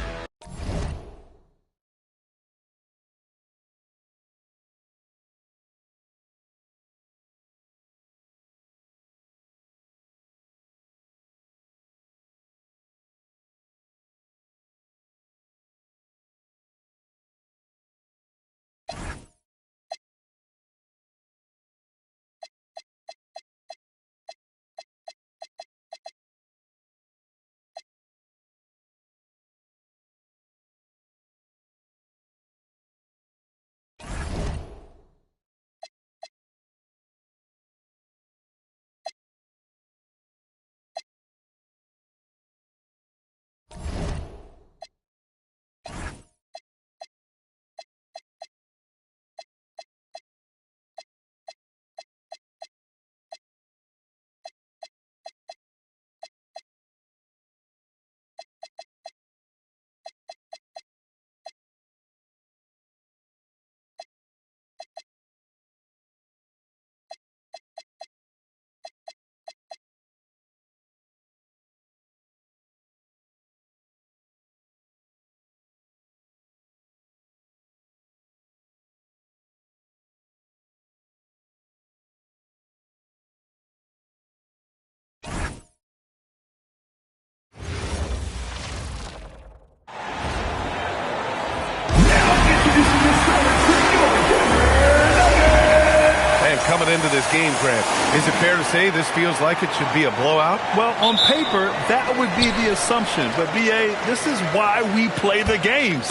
Coming into this game, Grant, is it fair to say this feels like it should be a blowout? Well, on paper, that would be the assumption. But, B.A., this is why we play the games.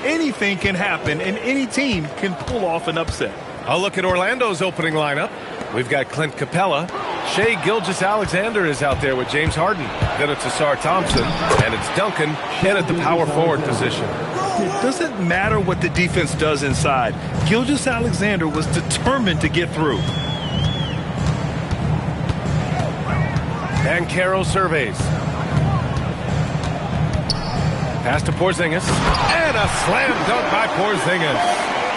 Anything can happen, and any team can pull off an upset. I'll look at Orlando's opening lineup. We've got Clint Capella. Shai Gilgeous-Alexander is out there with James Harden. Then it's Asar Thompson, and it's Duncan in at the power forward position. It doesn't matter what the defense does inside. Gilgeous-Alexander was determined to get through. And Carroll surveys. Pass to Porzingis. And a slam dunk by Porzingis.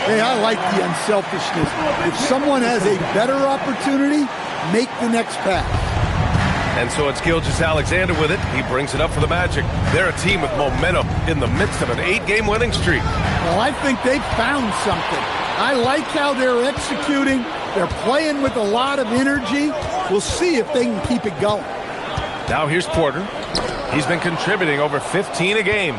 Hey, I like the unselfishness. If someone has a better opportunity, make the next pass. And so it's Gilgeous-Alexander with it. He brings it up for the Magic. They're a team with momentum in the midst of an 8-game winning streak. Well, I think they've found something. I like how they're executing. They're playing with a lot of energy. We'll see if they can keep it going. Now here's Porter. He's been contributing over 15 a game.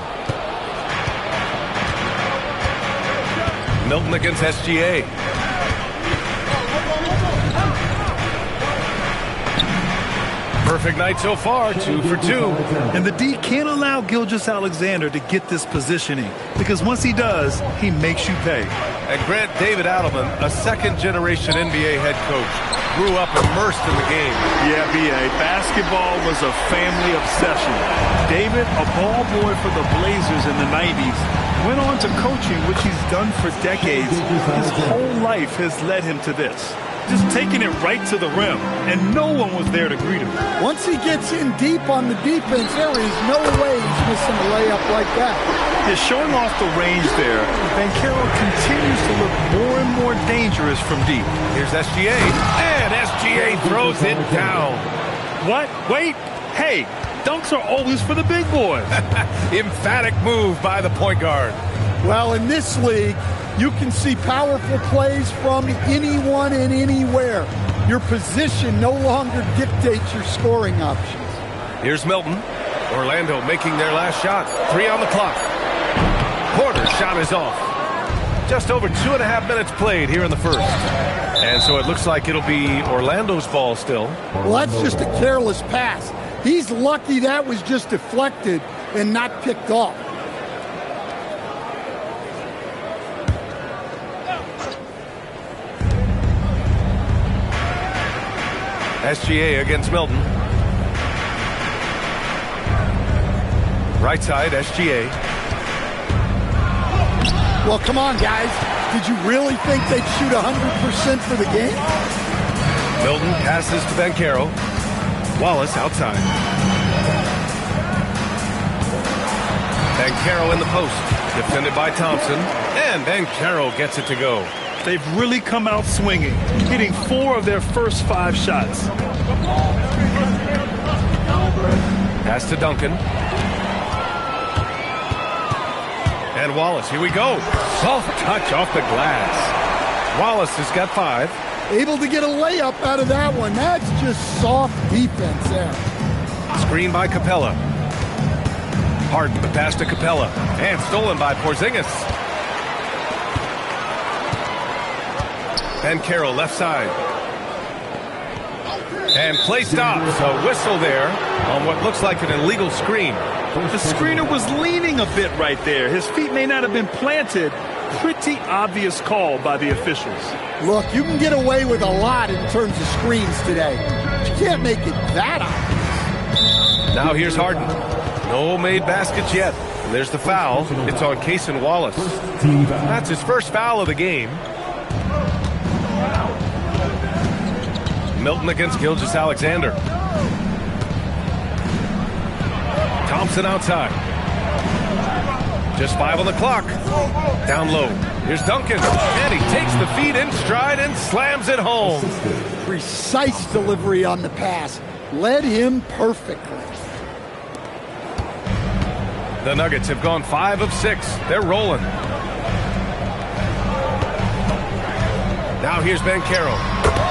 Milton against SGA. Perfect night so far, 2 for 2. And the D can't allow Gilgeous-Alexander to get this positioning, because once he does, he makes you pay. And Grant, David Adelman, a second-generation NBA head coach, grew up immersed in the game. Yeah, B.A., basketball was a family obsession. David, a ball boy for the Blazers in the 90s, went on to coaching, which he's done for decades. His whole life has led him to this. just taking it right to the rim, and no one was there to greet him. Once he gets in deep on the defense, there is no way he's missing a layup like that. He's showing off the range there. Banchero continues to look more and more dangerous from deep. Here's SGA, and SGA throws it down. What? Wait. Hey, dunks are always for the big boys. Emphatic move by the point guard. Well, in this league, you can see powerful plays from anyone and anywhere. Your position no longer dictates your scoring options. Here's Milton. Orlando making their last shot. 3 on the clock. Porter's shot is off. Just over 2.5 minutes played here in the first. And so it looks like it'll be Orlando's ball still. Well, that's just a careless pass. He's lucky that was just deflected and not picked off. SGA against Milton. Right side, SGA. Well, come on, guys. Did you really think they'd shoot 100% for the game? Milton passes to Banchero. Wallace outside. Banchero in the post. Defended by Thompson. And Banchero gets it to go. They've really come out swinging, hitting 4 of their first 5 shots. Pass to Duncan. And Wallace, here we go. Soft touch off the glass. Wallace has got 5. Able to get a layup out of that one. That's just soft defense there. Screen by Capella. Harden, the pass to Capella. And stolen by Porzingis. Banchero left side. And play stops. A whistle there on what looks like an illegal screen. The screener was leaning a bit right there. His feet may not have been planted. Pretty obvious call by the officials. Look, you can get away with a lot in terms of screens today. But you can't make it that obvious. Now here's Harden. No made baskets yet. And there's the foul. It's on Cason Wallace. That's his first foul of the game. Milton against Gilgeous-Alexander. Thompson outside. Just 5 on the clock. Down low. Here's Duncan. And he takes the feet in stride and slams it home. Precise delivery on the pass. Led him perfectly. The Nuggets have gone 5 of 6. They're rolling. Now here's Banchero.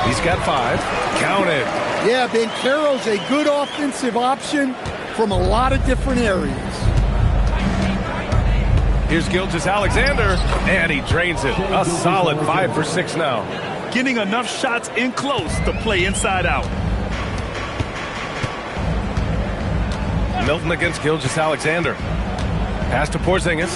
He's got 5. Counted. Yeah, Banchero's a good offensive option from a lot of different areas. Here's Gilgeous-Alexander, and he drains it. A solid 5 for 6 now. Getting enough shots in close to play inside out. Milton against Gilgeous-Alexander. Pass to Porzingis.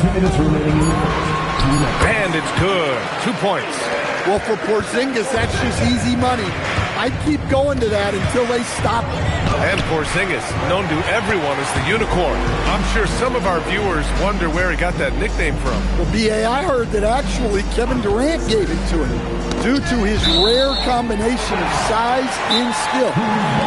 2 minutes remaining. And it's good. 2 points. Well, for Porzingis, that's just easy money. I'd keep going to that until they stop it. And Porzingis, known to everyone as the unicorn. I'm sure some of our viewers wonder where he got that nickname from. Well, B.A., I heard that actually Kevin Durant gave it to him due to his rare combination of size and skill.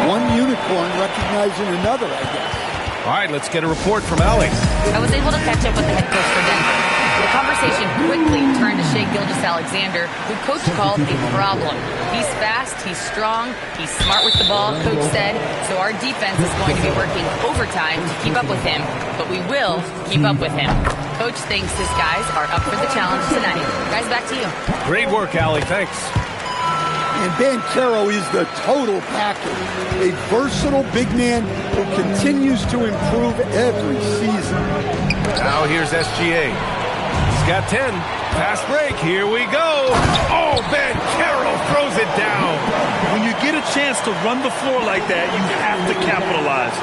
One unicorn recognizing another, I guess. All right, let's get a report from Allie. I was able to catch up with the head coach for Denver. The conversation quickly turned to Shai Gilgeous-Alexander, who coach called a problem. He's fast, he's strong, he's smart with the ball, coach said, so our defense is going to be working overtime to keep up with him, but we will keep up with him. Coach thinks his guys are up for the challenge tonight. Guys, back to you. Great work, Allie. Thanks. And Banchero is the total package. A versatile big man who continues to improve every season. Now here's SGA. He's got 10. Fast break. Here we go. Oh, Banchero throws it down. When you get a chance to run the floor like that, you have to capitalize.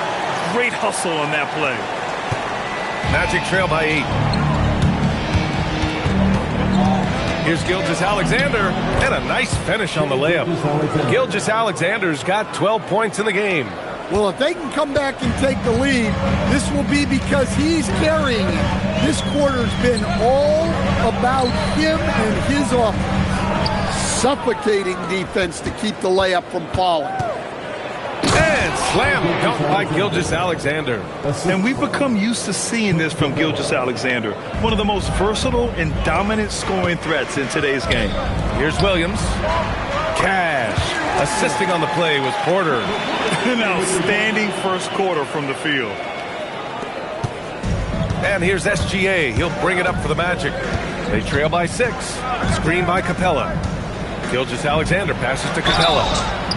Great hustle on that play. Magic trail by 8. Here's Gilgeous-Alexander, and a nice finish on the layup. Gilgeous-Alexander's got 12 points in the game. Well, if they can come back and take the lead, this will be because he's carrying it. This quarter's been all about him and his offense. Suffocating defense to keep the layup from falling. And slam dunk by Gilgeous-Alexander. And we've become used to seeing this from Gilgeous-Alexander, one of the most versatile and dominant scoring threats in today's game. Here's Williams. Cash. Assisting on the play was Porter. An outstanding first quarter from the field. And here's SGA. He'll bring it up for the Magic. They trail by 6. Screen by Capella. Gilgeous-Alexander passes to Capella.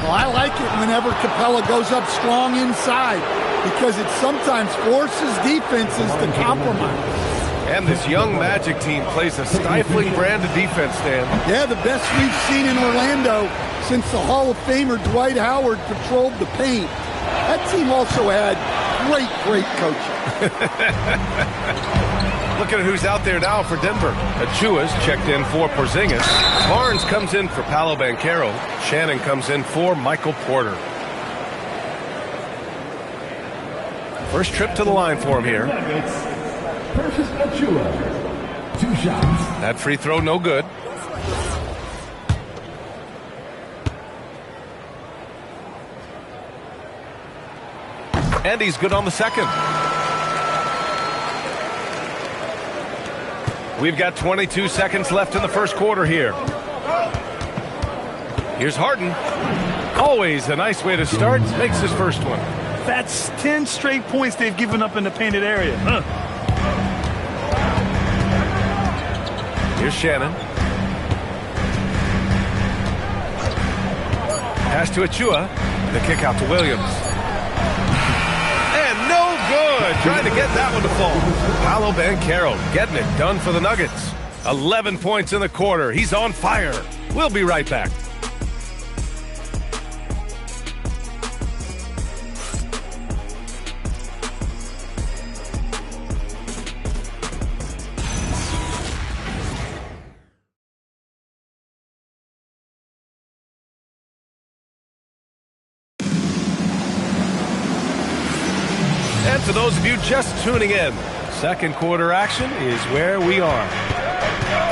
Well, I like it whenever Capella goes up strong inside because it sometimes forces defenses to compromise. And this young Magic team plays a stifling brand of defense, Dan. Yeah, the best we've seen in Orlando since the Hall of Famer Dwight Howard patrolled the paint. That team also had great coaching. Looking at who's out there now for Denver. Achua's checked in for Porzingis. Barnes comes in for Paolo Banchero. Shannon comes in for Michael Porter. First trip to the line for him here. Achua. 2 shots. That free throw no good. And he's good on the second. We've got 22 seconds left in the first quarter here. Here's Harden. Always a nice way to start. Makes his first one. That's 10 straight points they've given up in the painted area. Here's Shannon. Pass to Achua. The kick out to Williams. And no good. Trying to get that one to fall. Paolo Banchero getting it done for the Nuggets. 11 points in the quarter. He's on fire. We'll be right back. For those of you just tuning in, second quarter action is where we are.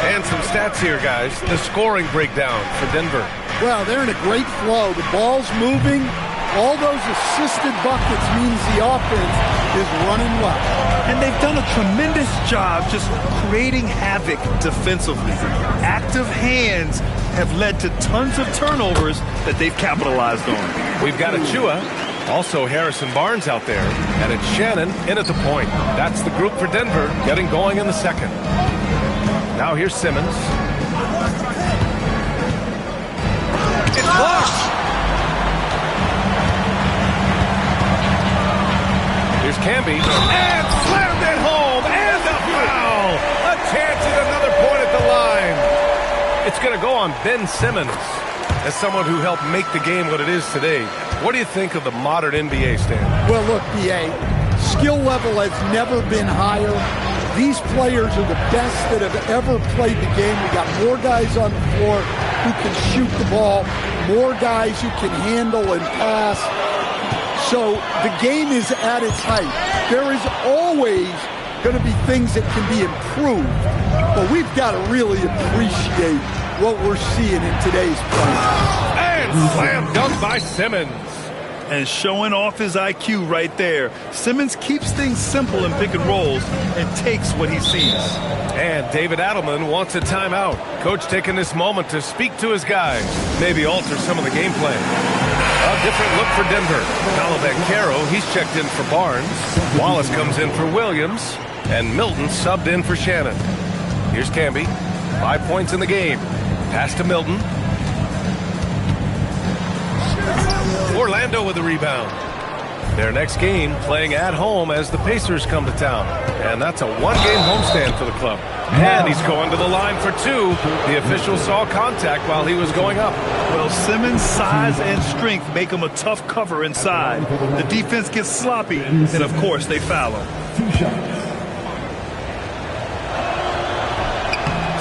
And some stats here, guys. The scoring breakdown for Denver. Well, they're in a great flow. The ball's moving. All those assisted buckets means the offense is running well. And they've done a tremendous job just creating havoc defensively. Active hands have led to tons of turnovers that they've capitalized on. We've got Achua. Also Harrison Barnes out there, and it's Shannon in at the point. That's the group for Denver getting going in the second. Now here's Simmons. It's blocked. Here's Camby, and slammed it home, and a foul. A chance at another point at the line. It's going to go on Ben Simmons. As someone who helped make the game what it is today, what do you think of the modern NBA, Stan? Well, look, B.A., skill level has never been higher. These players are the best that have ever played the game. We got more guys on the floor who can shoot the ball, more guys who can handle and pass. So the game is at its height. There is always going to be things that can be improved, but we've got to really appreciate what we're seeing in today's play. And slam dunk by Simmons. And showing off his IQ right there. Simmons keeps things simple in pick and rolls and takes what he sees. And David Adelman wants a timeout. Coach taking this moment to speak to his guys. Maybe alter some of the game plan. A different look for Denver. Paolo Banchero, he's checked in for Barnes. Wallace comes in for Williams. And Milton subbed in for Shannon. Here's Camby. 5 points in the game. Pass to Milton. Orlando with the rebound. Their next game playing at home as the Pacers come to town. And that's a one-game homestand for the club. And he's going to the line for 2. The official saw contact while he was going up. Well, Simmons' size and strength make him a tough cover inside. The defense gets sloppy, and of course they foul him. 2 shots.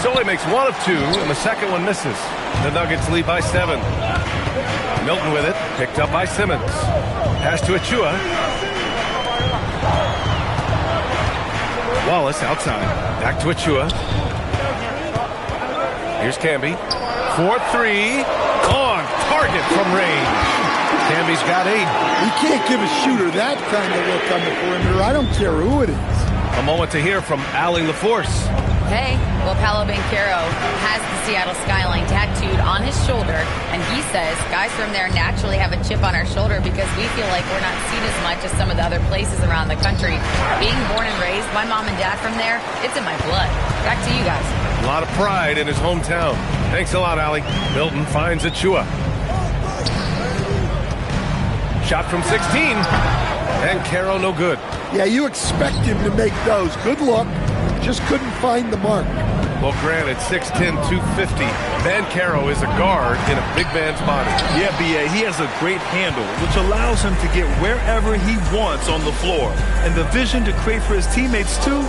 Solly makes 1 of 2, and the second one misses. The Nuggets lead by 7. Milton with it, picked up by Simmons. Pass to Achua. Wallace outside. Back to Achua. Here's Camby. 4-3. On target from range. Camby's got 8. You can't give a shooter that kind of look on the perimeter. I don't care who it is. A moment to hear from Ali LaForce. Hey, well, Paolo Banchero has the Seattle skyline tattooed on his shoulder, and he says guys from there naturally have a chip on our shoulder because we feel like we're not seen as much as some of the other places around the country. Being born and raised, my mom and dad from there, it's in my blood. Back to you guys. A lot of pride in his hometown. Thanks a lot, Ali. Milton finds Achua. Shot from 16. And Caro no good. Yeah, you expect him to make those. Good luck. Just couldn't find the mark. Well, granted, 6'10", 250. Banchero is a guard in a big man's body. Yeah, B.A., he has a great handle, which allows him to get wherever he wants on the floor. And the vision to create for his teammates, too.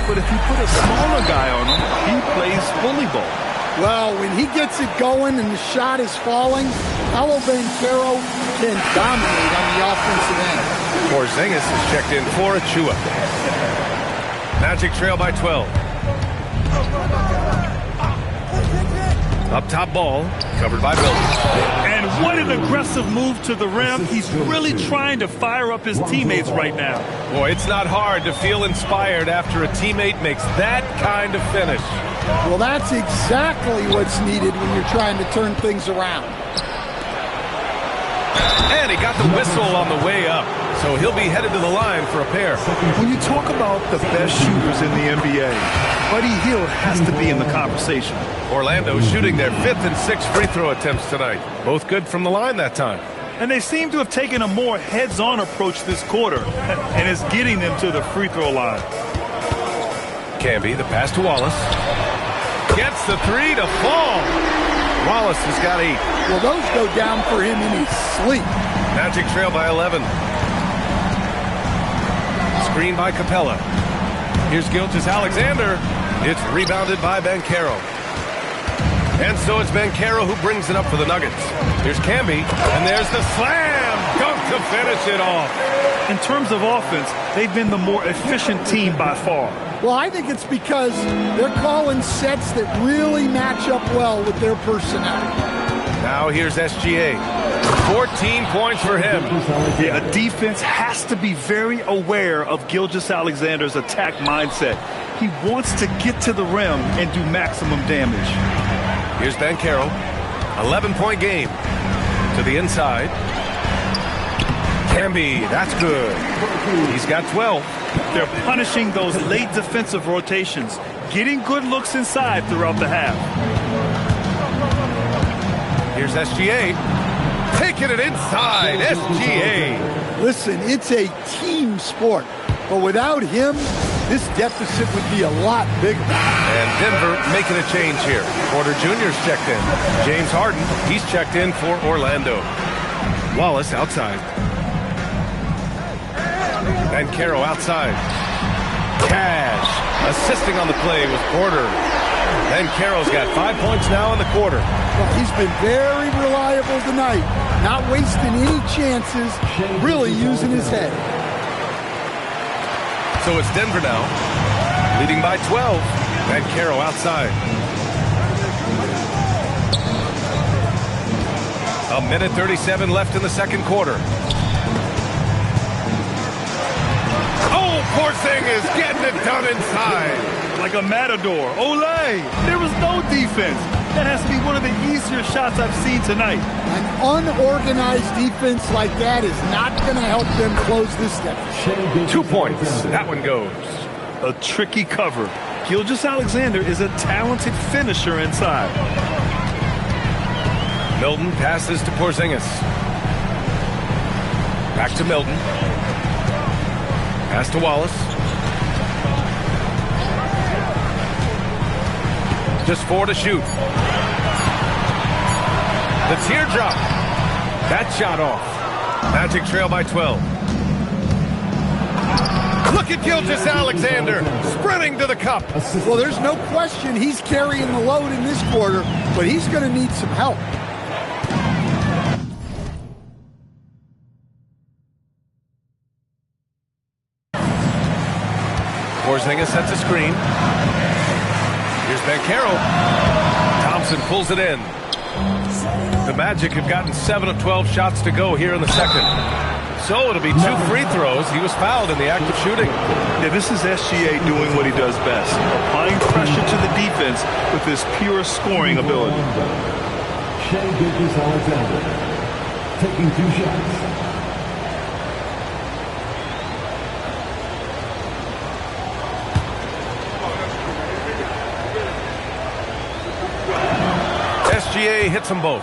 But if you put a smaller guy on him, he plays bully ball. Well, when he gets it going and the shot is falling, Paolo Banchero can dominate on the offensive end. Porzingis is checked in for Achua. Magic trail by 12. Up top ball, covered by Milton. And what an aggressive move to the rim. He's really trying to fire up his teammates right now. Boy, it's not hard to feel inspired after a teammate makes that kind of finish. Well, that's exactly what's needed when you're trying to turn things around. And he got the whistle on the way up. So he'll be headed to the line for a pair. When you talk about the best shooters in the NBA, Buddy Hield has to be in the conversation. Orlando shooting their 5th and 6th free throw attempts tonight. Both good from the line that time. And they seem to have taken a more heads-on approach this quarter, and it's getting them to the free throw line. Camby, the pass to Wallace. Gets the 3 to fall. Wallace has got 8. Well, those go down for him in his sleep. Magic trail by 11. Screen by Capella. Here's Gilgeous-Alexander. It's rebounded by Banchero. And so it's Banchero who brings it up for the Nuggets. Here's Camby, and there's the slam dunk to finish it off. In terms of offense, they've been the more efficient team by far. Well, I think it's because they're calling sets that really match up well with their personnel. Now here's SGA. 14 points for him. Yeah, a defense has to be very aware of Gilgeous-Alexander's attack mindset. He wants to get to the rim and do maximum damage. Here's Banchero. 11-point game. To the inside. Camby, that's good. He's got 12. They're punishing those late defensive rotations, getting good looks inside throughout the half. Here's SGA. Taking it inside. SGA. Listen, it's a team sport, but without him, this deficit would be a lot bigger. And Denver making a change here. Porter Jr.'s checked in. James Harden, he's checked in for Orlando. Wallace outside. Banchero outside. Cash assisting on the play with Porter. Banchero's got 5 points now in the quarter. Well, he's been very reliable tonight. Not wasting any chances, really using his head. So it's Denver now, leading by 12. Banchero outside. A minute 37 left in the second quarter. Oh, Porzingis getting it done inside. Like a matador. Olay! There was no defense. That has to be one of the easier shots I've seen tonight. An unorganized defense like that is not going to help them close this deficit. 2 points. That one goes. A tricky cover. Gilgeous-Alexander is a talented finisher inside. Milton passes to Porzingis. Back to Milton. Pass to Wallace. Just 4 to shoot. The teardrop. That shot off. Magic trail by 12. Look at Gilgeous-Alexander sprinting to the cup. Well, there's no question he's carrying the load in this quarter, but he's going to need some help. Porzingis sets a screen. Here's Banchero. Thompson pulls it in. The Magic have gotten 7 of 12 shots to go here in the second. So it'll be 2 free throws. He was fouled in the act of shooting. Yeah, this is SGA doing what he does best, applying pressure to the defense with his pure scoring ability. Shai Gilgeous-Alexander taking 2 shots. SGA hits them both.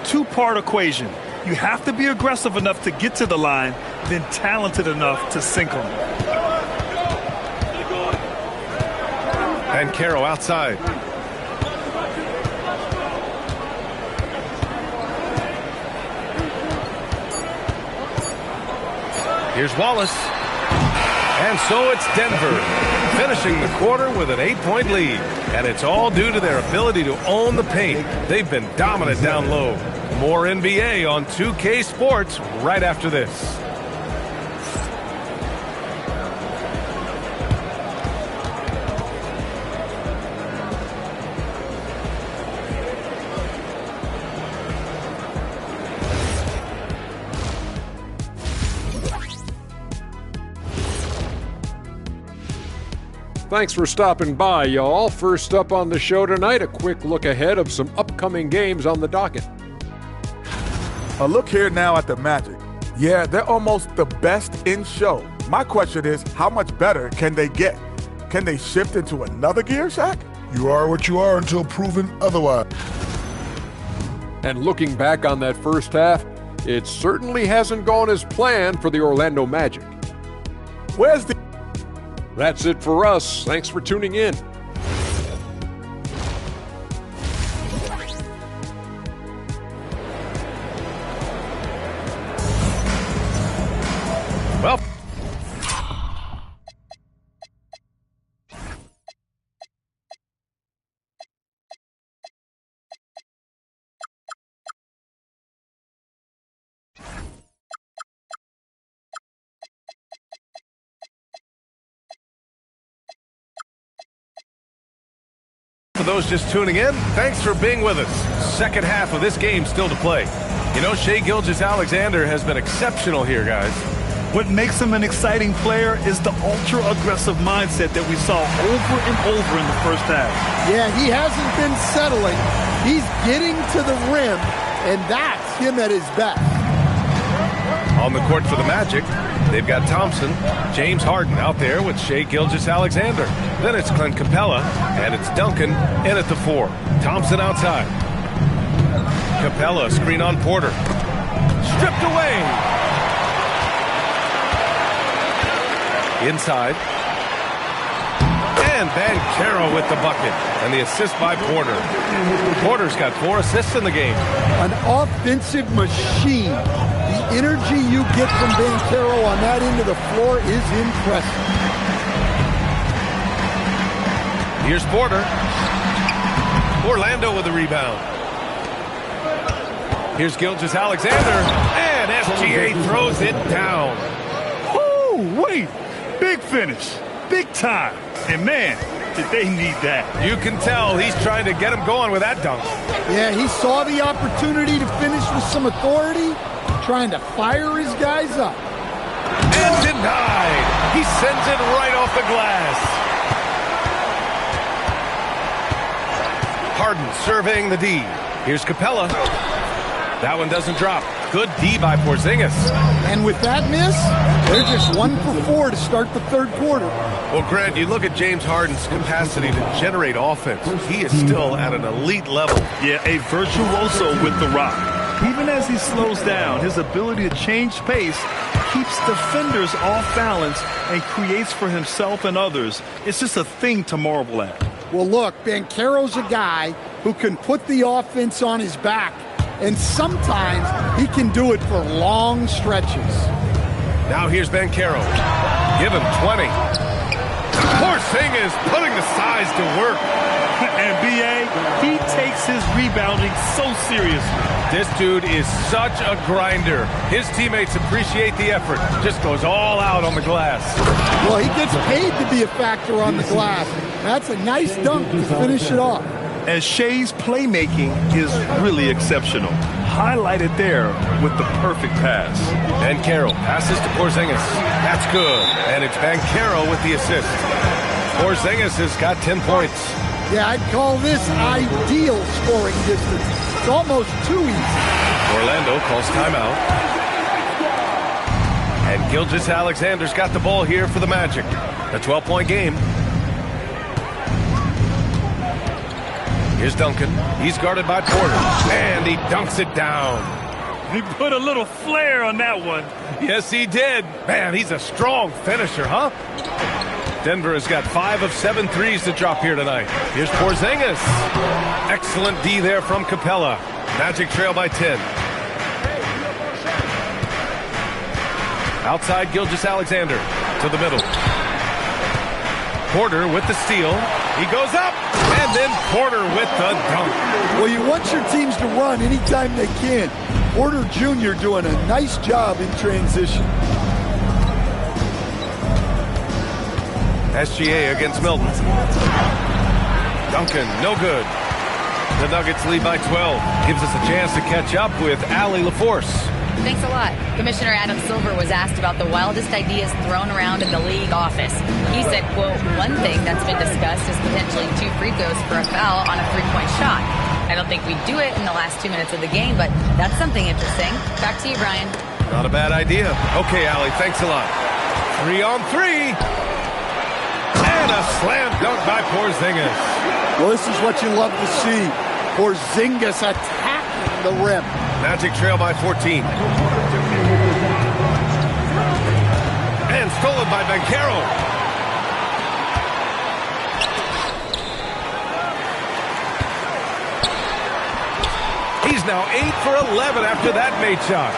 2-part equation. You have to be aggressive enough to get to the line, then talented enough to sink them. Banchero outside. Here's Wallace. And so it's Denver, finishing the quarter with an 8-point lead. And it's all due to their ability to own the paint. They've been dominant down low. More NBA on 2K Sports right after this. Thanks for stopping by, y'all. First up on the show tonight, a quick look ahead of some upcoming games on the docket. A look here now at the Magic. Yeah, they're almost the best in show. My question is, how much better can they get? Can they shift into another gear, Shaq? You are what you are until proven otherwise. And looking back on that first half, it certainly hasn't gone as planned for the Orlando Magic. Where's the... That's it for us. Thanks for tuning in. Well, for those just tuning in, thanks for being with us. Second half of this game still to play. You know, Shai Gilgeous-Alexander has been exceptional here, guys. What makes him an exciting player is the ultra-aggressive mindset that we saw over and over in the first half. Yeah, he hasn't been settling. He's getting to the rim, and that's him at his best. On the court for the Magic, they've got Thompson, James Harden out there with Shai Gilgeous-Alexander. Then it's Clint Capella, and it's Duncan in at the 4. Thompson outside. Capella, screen on Porter. Stripped away. Inside. And Banchero with the bucket. And the assist by Porter. Porter's got 4 assists in the game. An offensive machine. The energy you get from Banchero on that end of the floor is impressive. Here's Porter. Orlando with the rebound. Here's Gilgeous-Alexander. And SGA throws it down. Oh, wait. Big finish. Big time. And man, did they need that. You can tell he's trying to get him going with that dunk. Yeah, he saw the opportunity to finish with some authority, trying to fire his guys up. And denied. He sends it right off the glass. Harden surveying the D. Here's Capella. That one doesn't drop. Good D by Porzingis. And with that miss, they're just 1 for 4 to start the third quarter. Well, Grant, you look at James Harden's capacity to generate offense. He is still at an elite level. Yeah, a virtuoso with the rock. Even as he slows down, his ability to change pace keeps defenders off balance and creates for himself and others. It's just a thing to marvel at. Well, look, Banchero's a guy who can put the offense on his back, and sometimes he can do it for long stretches. Now here's Banchero. Give him 20. Porzingis putting the size to work. And B.A., he takes his rebounding so seriously. This dude is such a grinder. His teammates appreciate the effort. Just goes all out on the glass. Well, he gets paid to be a factor on the glass. That's a nice dunk to finish it off. And Shea's playmaking is really exceptional. Highlighted there with the perfect pass. Banchero passes to Porzingis. That's good. And it's Banchero with the assist. Porzingis has got 10 points. Yeah, I'd call this ideal scoring distance. It's almost too easy. Orlando calls timeout. And Gilgeous-Alexander's got the ball here for the Magic. A 12-point game. Here's Duncan. He's guarded by Porter. And he dunks it down. He put a little flair on that one. Yes, he did. Man, he's a strong finisher, huh? Denver has got 5 of 7 threes to drop here tonight. Here's Porzingis. Excellent D there from Capella. Magic trail by 10. Outside Gilgeous-Alexander to the middle. Porter with the steal. He goes up, and then Porter with the dunk. Well, you want your teams to run anytime they can. Porter Jr. doing a nice job in transition. SGA against Milton. Duncan, no good. The Nuggets lead by 12. Gives us a chance to catch up with Allie LaForce. Thanks a lot. Commissioner Adam Silver was asked about the wildest ideas thrown around in the league office. He said, quote, one thing that's been discussed is potentially 2 free throws for a foul on a 3-point shot. I don't think we'd do it in the last 2 minutes of the game, but that's something interesting. Back to you, Brian. Not a bad idea. Okay, Allie, thanks a lot. 3 on 3. And a slam dunk by Porzingis. Well, this is what you love to see. Porzingis attacking the rim. Magic trail by 14. And stolen by Banchero. He's now 8 for 11 after that made shot.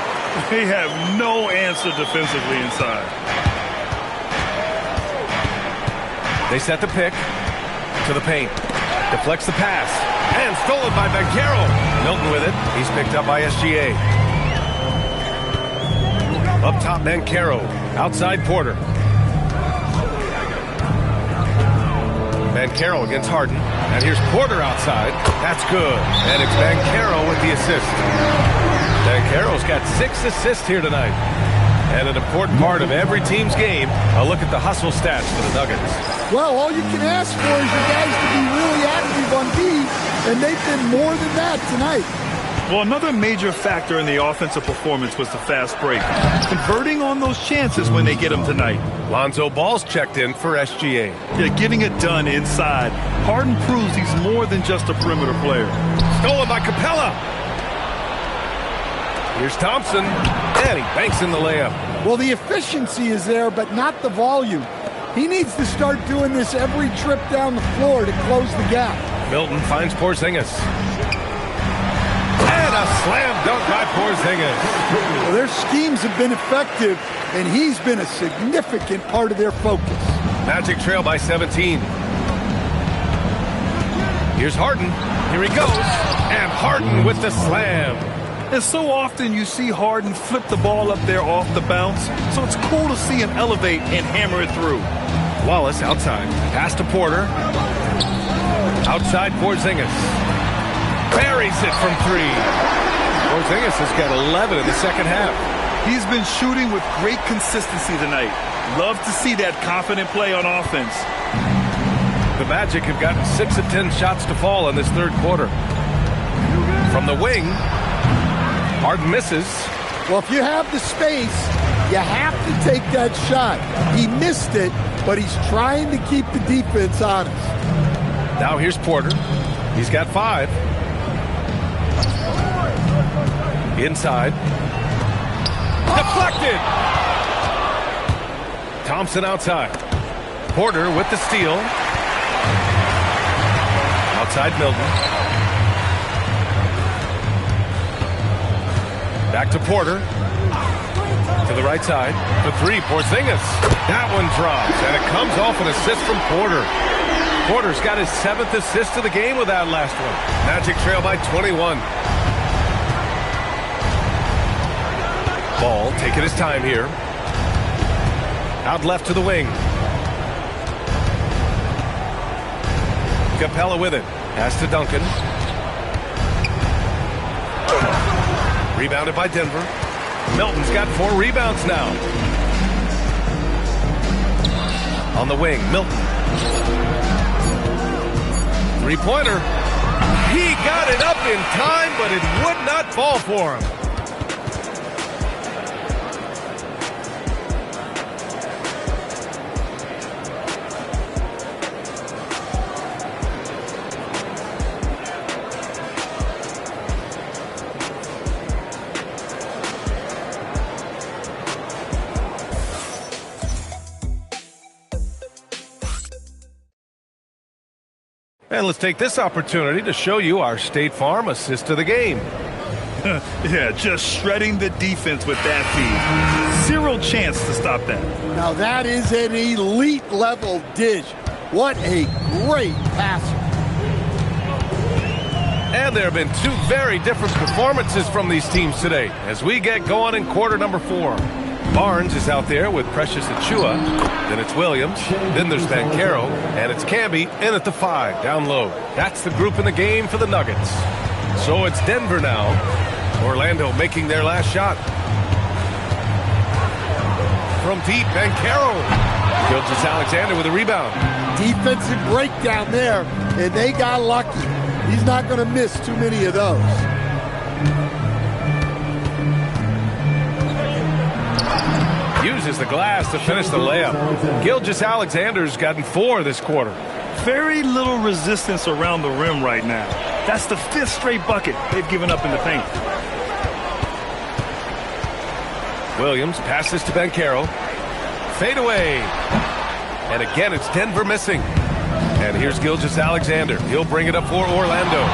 They have no answer defensively inside. They set the pick to the paint. Deflects the pass. And stolen by Banchero. Milton with it. He's picked up by SGA. Up top, Banchero. Outside, Porter. Banchero against Harden. And here's Porter outside. That's good. And it's Banchero with the assist. Banchero's got 6 assists here tonight. And an important part of every team's game, a look at the hustle stats for the Nuggets. Well, all you can ask for is your guys to be really active on D, and they've been more than that tonight. Well, another major factor in the offensive performance was the fast break. Converting on those chances when they get them tonight. Lonzo Ball's checked in for SGA. Yeah, getting it done inside. Harden proves he's more than just a perimeter player. Stolen by Capella. Here's Thompson, and he banks in the layup. Well, the efficiency is there, but not the volume. He needs to start doing this every trip down the floor to close the gap. Milton finds Porzingis. And a slam dunk by Porzingis. Well, their schemes have been effective, and he's been a significant part of their focus. Magic trail by 17. Here's Harden. Here he goes. And Harden with the slam. And so often you see Harden flip the ball up there off the bounce, so it's cool to see him elevate and hammer it through. Wallace outside. Pass to Porter. Outside Porzingis. Buries it from 3. Porzingis has got 11 in the second half. He's been shooting with great consistency tonight. Love to see that confident play on offense. The Magic have gotten 6 of 10 shots to fall in this third quarter. From the wing, Harden misses. Well, if you have the space, you have to take that shot. He missed it, but he's trying to keep the defense honest. Now here's Porter. He's got 5. Inside. Deflected. Thompson outside. Porter with the steal. Outside Milton. Back to Porter. To the right side. The 3, Porzingis. That one drops, and it comes off an assist from Porter. Porter's got his 7th assist of the game with that last one. Magic trail by 21. Ball taking his time here. Out left to the wing. Capella with it. Pass to Duncan. Rebounded by Denver. Milton's got 4 rebounds now. On the wing, Milton. Three-pointer. He got it up in time, but it would not fall for him. And let's take this opportunity to show you our State Farm assist to the game. Yeah, just shredding the defense with that feed. Zero chance to stop that. Now that is an elite level dish. What a great passer. And there have been 2 very different performances from these teams today as we get going in quarter number 4. Barnes is out there with Precious Achua. Then it's Williams. Then there's Banchero. And it's Camby in at the 5, down low. That's the group in the game for the Nuggets. So it's Denver now. Orlando making their last shot. From deep, Banchero. Gilgeous-Alexander with a rebound. Defensive breakdown there, and they got lucky. He's not going to miss too many of those. Uses the glass to finish the layup. Gilgeous-Alexander's gotten 4 this quarter. Very little resistance around the rim right now. That's the 5th straight bucket they've given up in the paint. Williams passes to Banchero. Fade away. And again, it's Denver missing. And here's Gilgeous-Alexander. He'll bring it up for Orlando.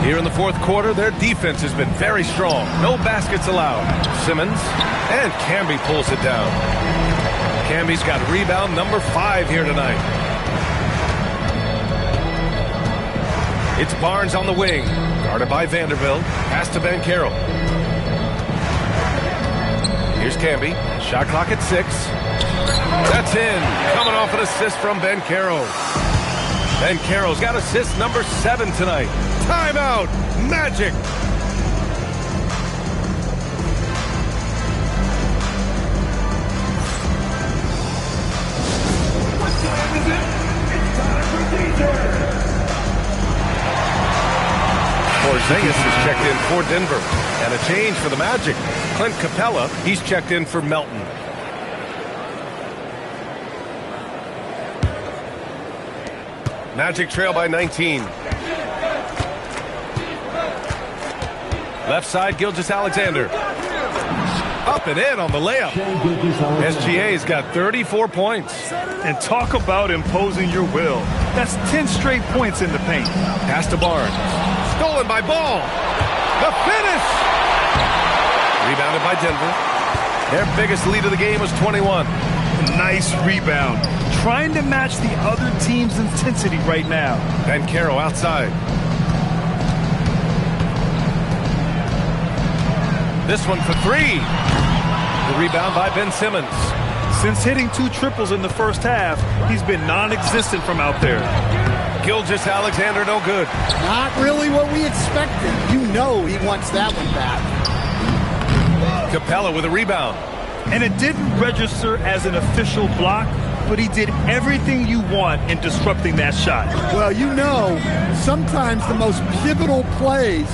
Here in the 4th quarter, their defense has been very strong. No baskets allowed. Simmons and Camby pulls it down. Camby's got rebound number 5 here tonight. It's Barnes on the wing. Guarded by Vanderbilt. Pass to Banchero. Here's Camby. Shot clock at 6. That's in. Coming off an assist from Banchero. Banchero's got assist number 7 tonight. Timeout. Magic. Porzingis is checked in for Denver. And a change for the Magic. Clint Capella, he's checked in for Melton. Magic trail by 19. Left side, Gilgeous-Alexander. Up and in on the layup. SGA's got 34 points. And talk about imposing your will. That's 10 straight points in the paint. Pass to Barnes. Stolen by Ball. The finish! Rebounded by Denver. Their biggest lead of the game was 21. Nice rebound. Trying to match the other team's intensity right now. Banchero outside. This one for 3. The rebound by Ben Simmons. Since hitting 2 triples in the first half, he's been non-existent from out there. Gilgeous-Alexander no good. Not really what we expected. You know he wants that one back. Capella with a rebound. And it didn't register as an official block, but he did everything you want in disrupting that shot. Well, you know, sometimes the most pivotal plays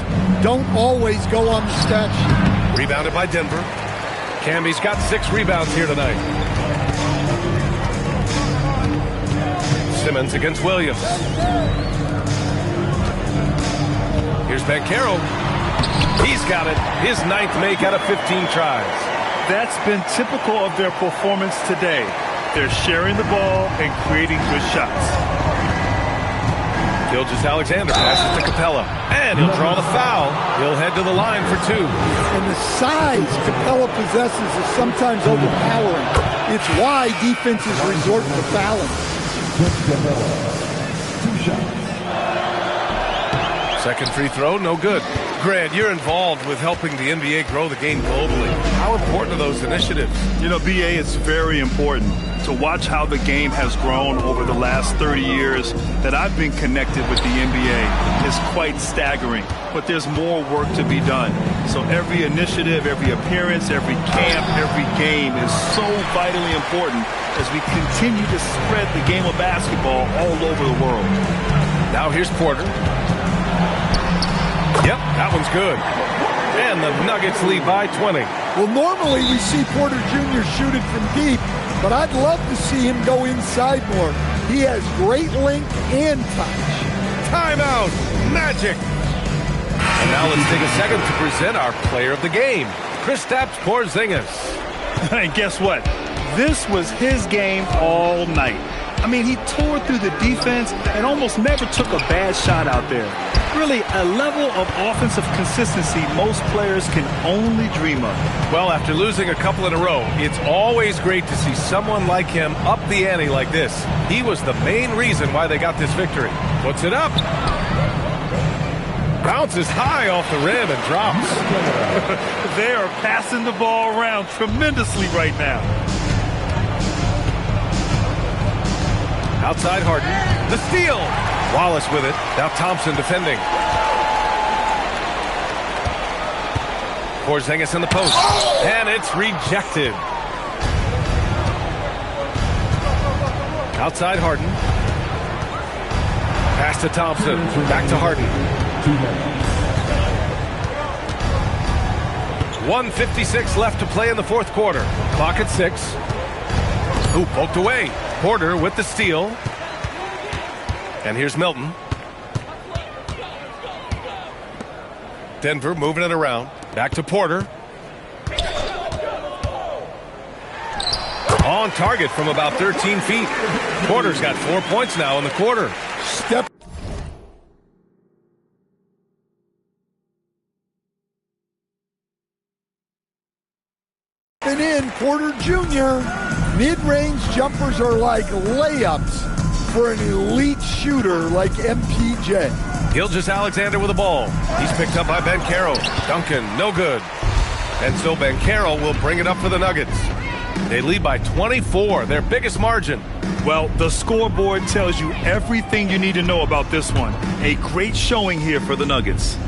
don't always go on the stat sheet. Rebounded by Denver. Camby's got 6 rebounds here tonight. Simmons against Williams. Here's Banchero. He's got it. His 9th make out of 15 tries. That's been typical of their performance today. They're sharing the ball and creating good shots. Gilgeous-Alexander passes to Capella. And he'll draw the foul. He'll head to the line for 2. And the size Capella possesses is sometimes overpowering. It's why defenses resort to fouling. Second free throw, no good. Grant, you're involved with helping the NBA grow the game globally. How important are those initiatives? You know, BA, it's very important to watch how the game has grown over the last 30 years that I've been connected with the NBA. It's quite staggering, but there's more work to be done. So every initiative, every appearance, every camp, every game is so vitally important as we continue to spread the game of basketball all over the world. Now here's Porter. Yep, that one's good. And the Nuggets lead by 20. Well, normally we see Porter Jr. shoot it from deep, but I'd love to see him go inside more. He has great length and touch. Timeout, Magic. And now let's take a second to present our player of the game, Kristaps Porzingis. And guess what? This was his game all night. I mean, he tore through the defense and almost never took a bad shot out there. Really, a level of offensive consistency most players can only dream of. Well, after losing a couple in a row, it's always great to see someone like him up the ante like this. He was the main reason why they got this victory. Puts it up. Bounces high off the rim and drops. They are passing the ball around tremendously right now. Outside Harden. The steal. Wallace with it. Now Thompson defending. Porzingis in the post. And it's rejected. Outside Harden. Pass to Thompson. Back to Harden. 1:56 left to play in the fourth quarter. Clock at 6. Ooh, poked away. Porter with the steal. And here's Milton. Denver moving it around. Back to Porter. On target from about 13 feet. Porter's got 4 points now in the quarter. Step. And in Porter Jr. Mid-range jumpers are like layups for an elite shooter like MPJ. Gilgeous-Alexander with the ball. He's picked up by Banchero. Duncan, no good. And so Banchero will bring it up for the Nuggets. They lead by 24, their biggest margin. Well, the scoreboard tells you everything you need to know about this one. A great showing here for the Nuggets.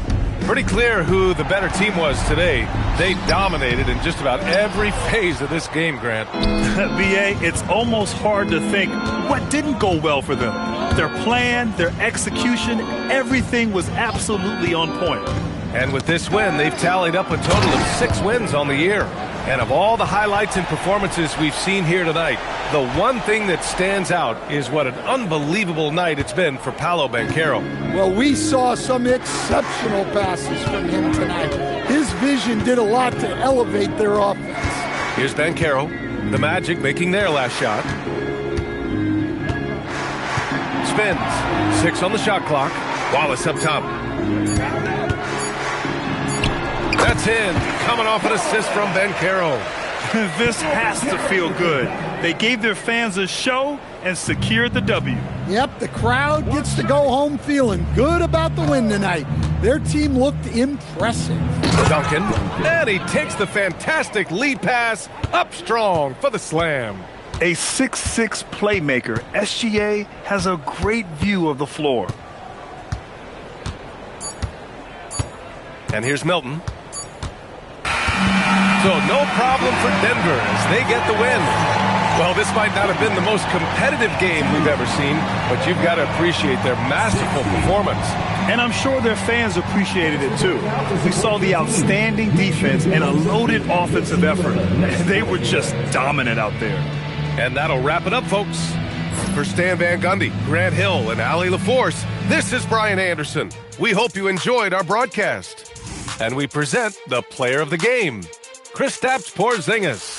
Pretty clear who the better team was today. They dominated in just about every phase of this game, Grant. BA, it's almost hard to think what didn't go well for them. Their plan, their execution, everything was absolutely on point. And with this win, they've tallied up a total of 6 wins on the year. And of all the highlights and performances we've seen here tonight, the one thing that stands out is what an unbelievable night it's been for Paolo Banchero. Well, we saw some exceptional passes from him tonight. His vision did a lot to elevate their offense. Here's Banchero, the Magic making their last shot. Spins, 6 on the shot clock. Wallace up top. That's in, coming off an assist from Banchero. This has to feel good. They gave their fans a show and secured the W. Yep, the crowd gets to go home feeling good about the win tonight. Their team looked impressive. Duncan, and he takes the fantastic lead pass up strong for the slam. A 6'6" playmaker, SGA has a great view of the floor. And here's Milton. So no problem for Denver as they get the win. Well, this might not have been the most competitive game we've ever seen, but you've got to appreciate their masterful performance. And I'm sure their fans appreciated it too. We saw the outstanding defense and a loaded offensive effort. They were just dominant out there. And that'll wrap it up, folks. For Stan Van Gundy, Grant Hill, and Allie LaForce, this is Brian Anderson. We hope you enjoyed our broadcast. And we present the player of the game, Kristaps Porzingis.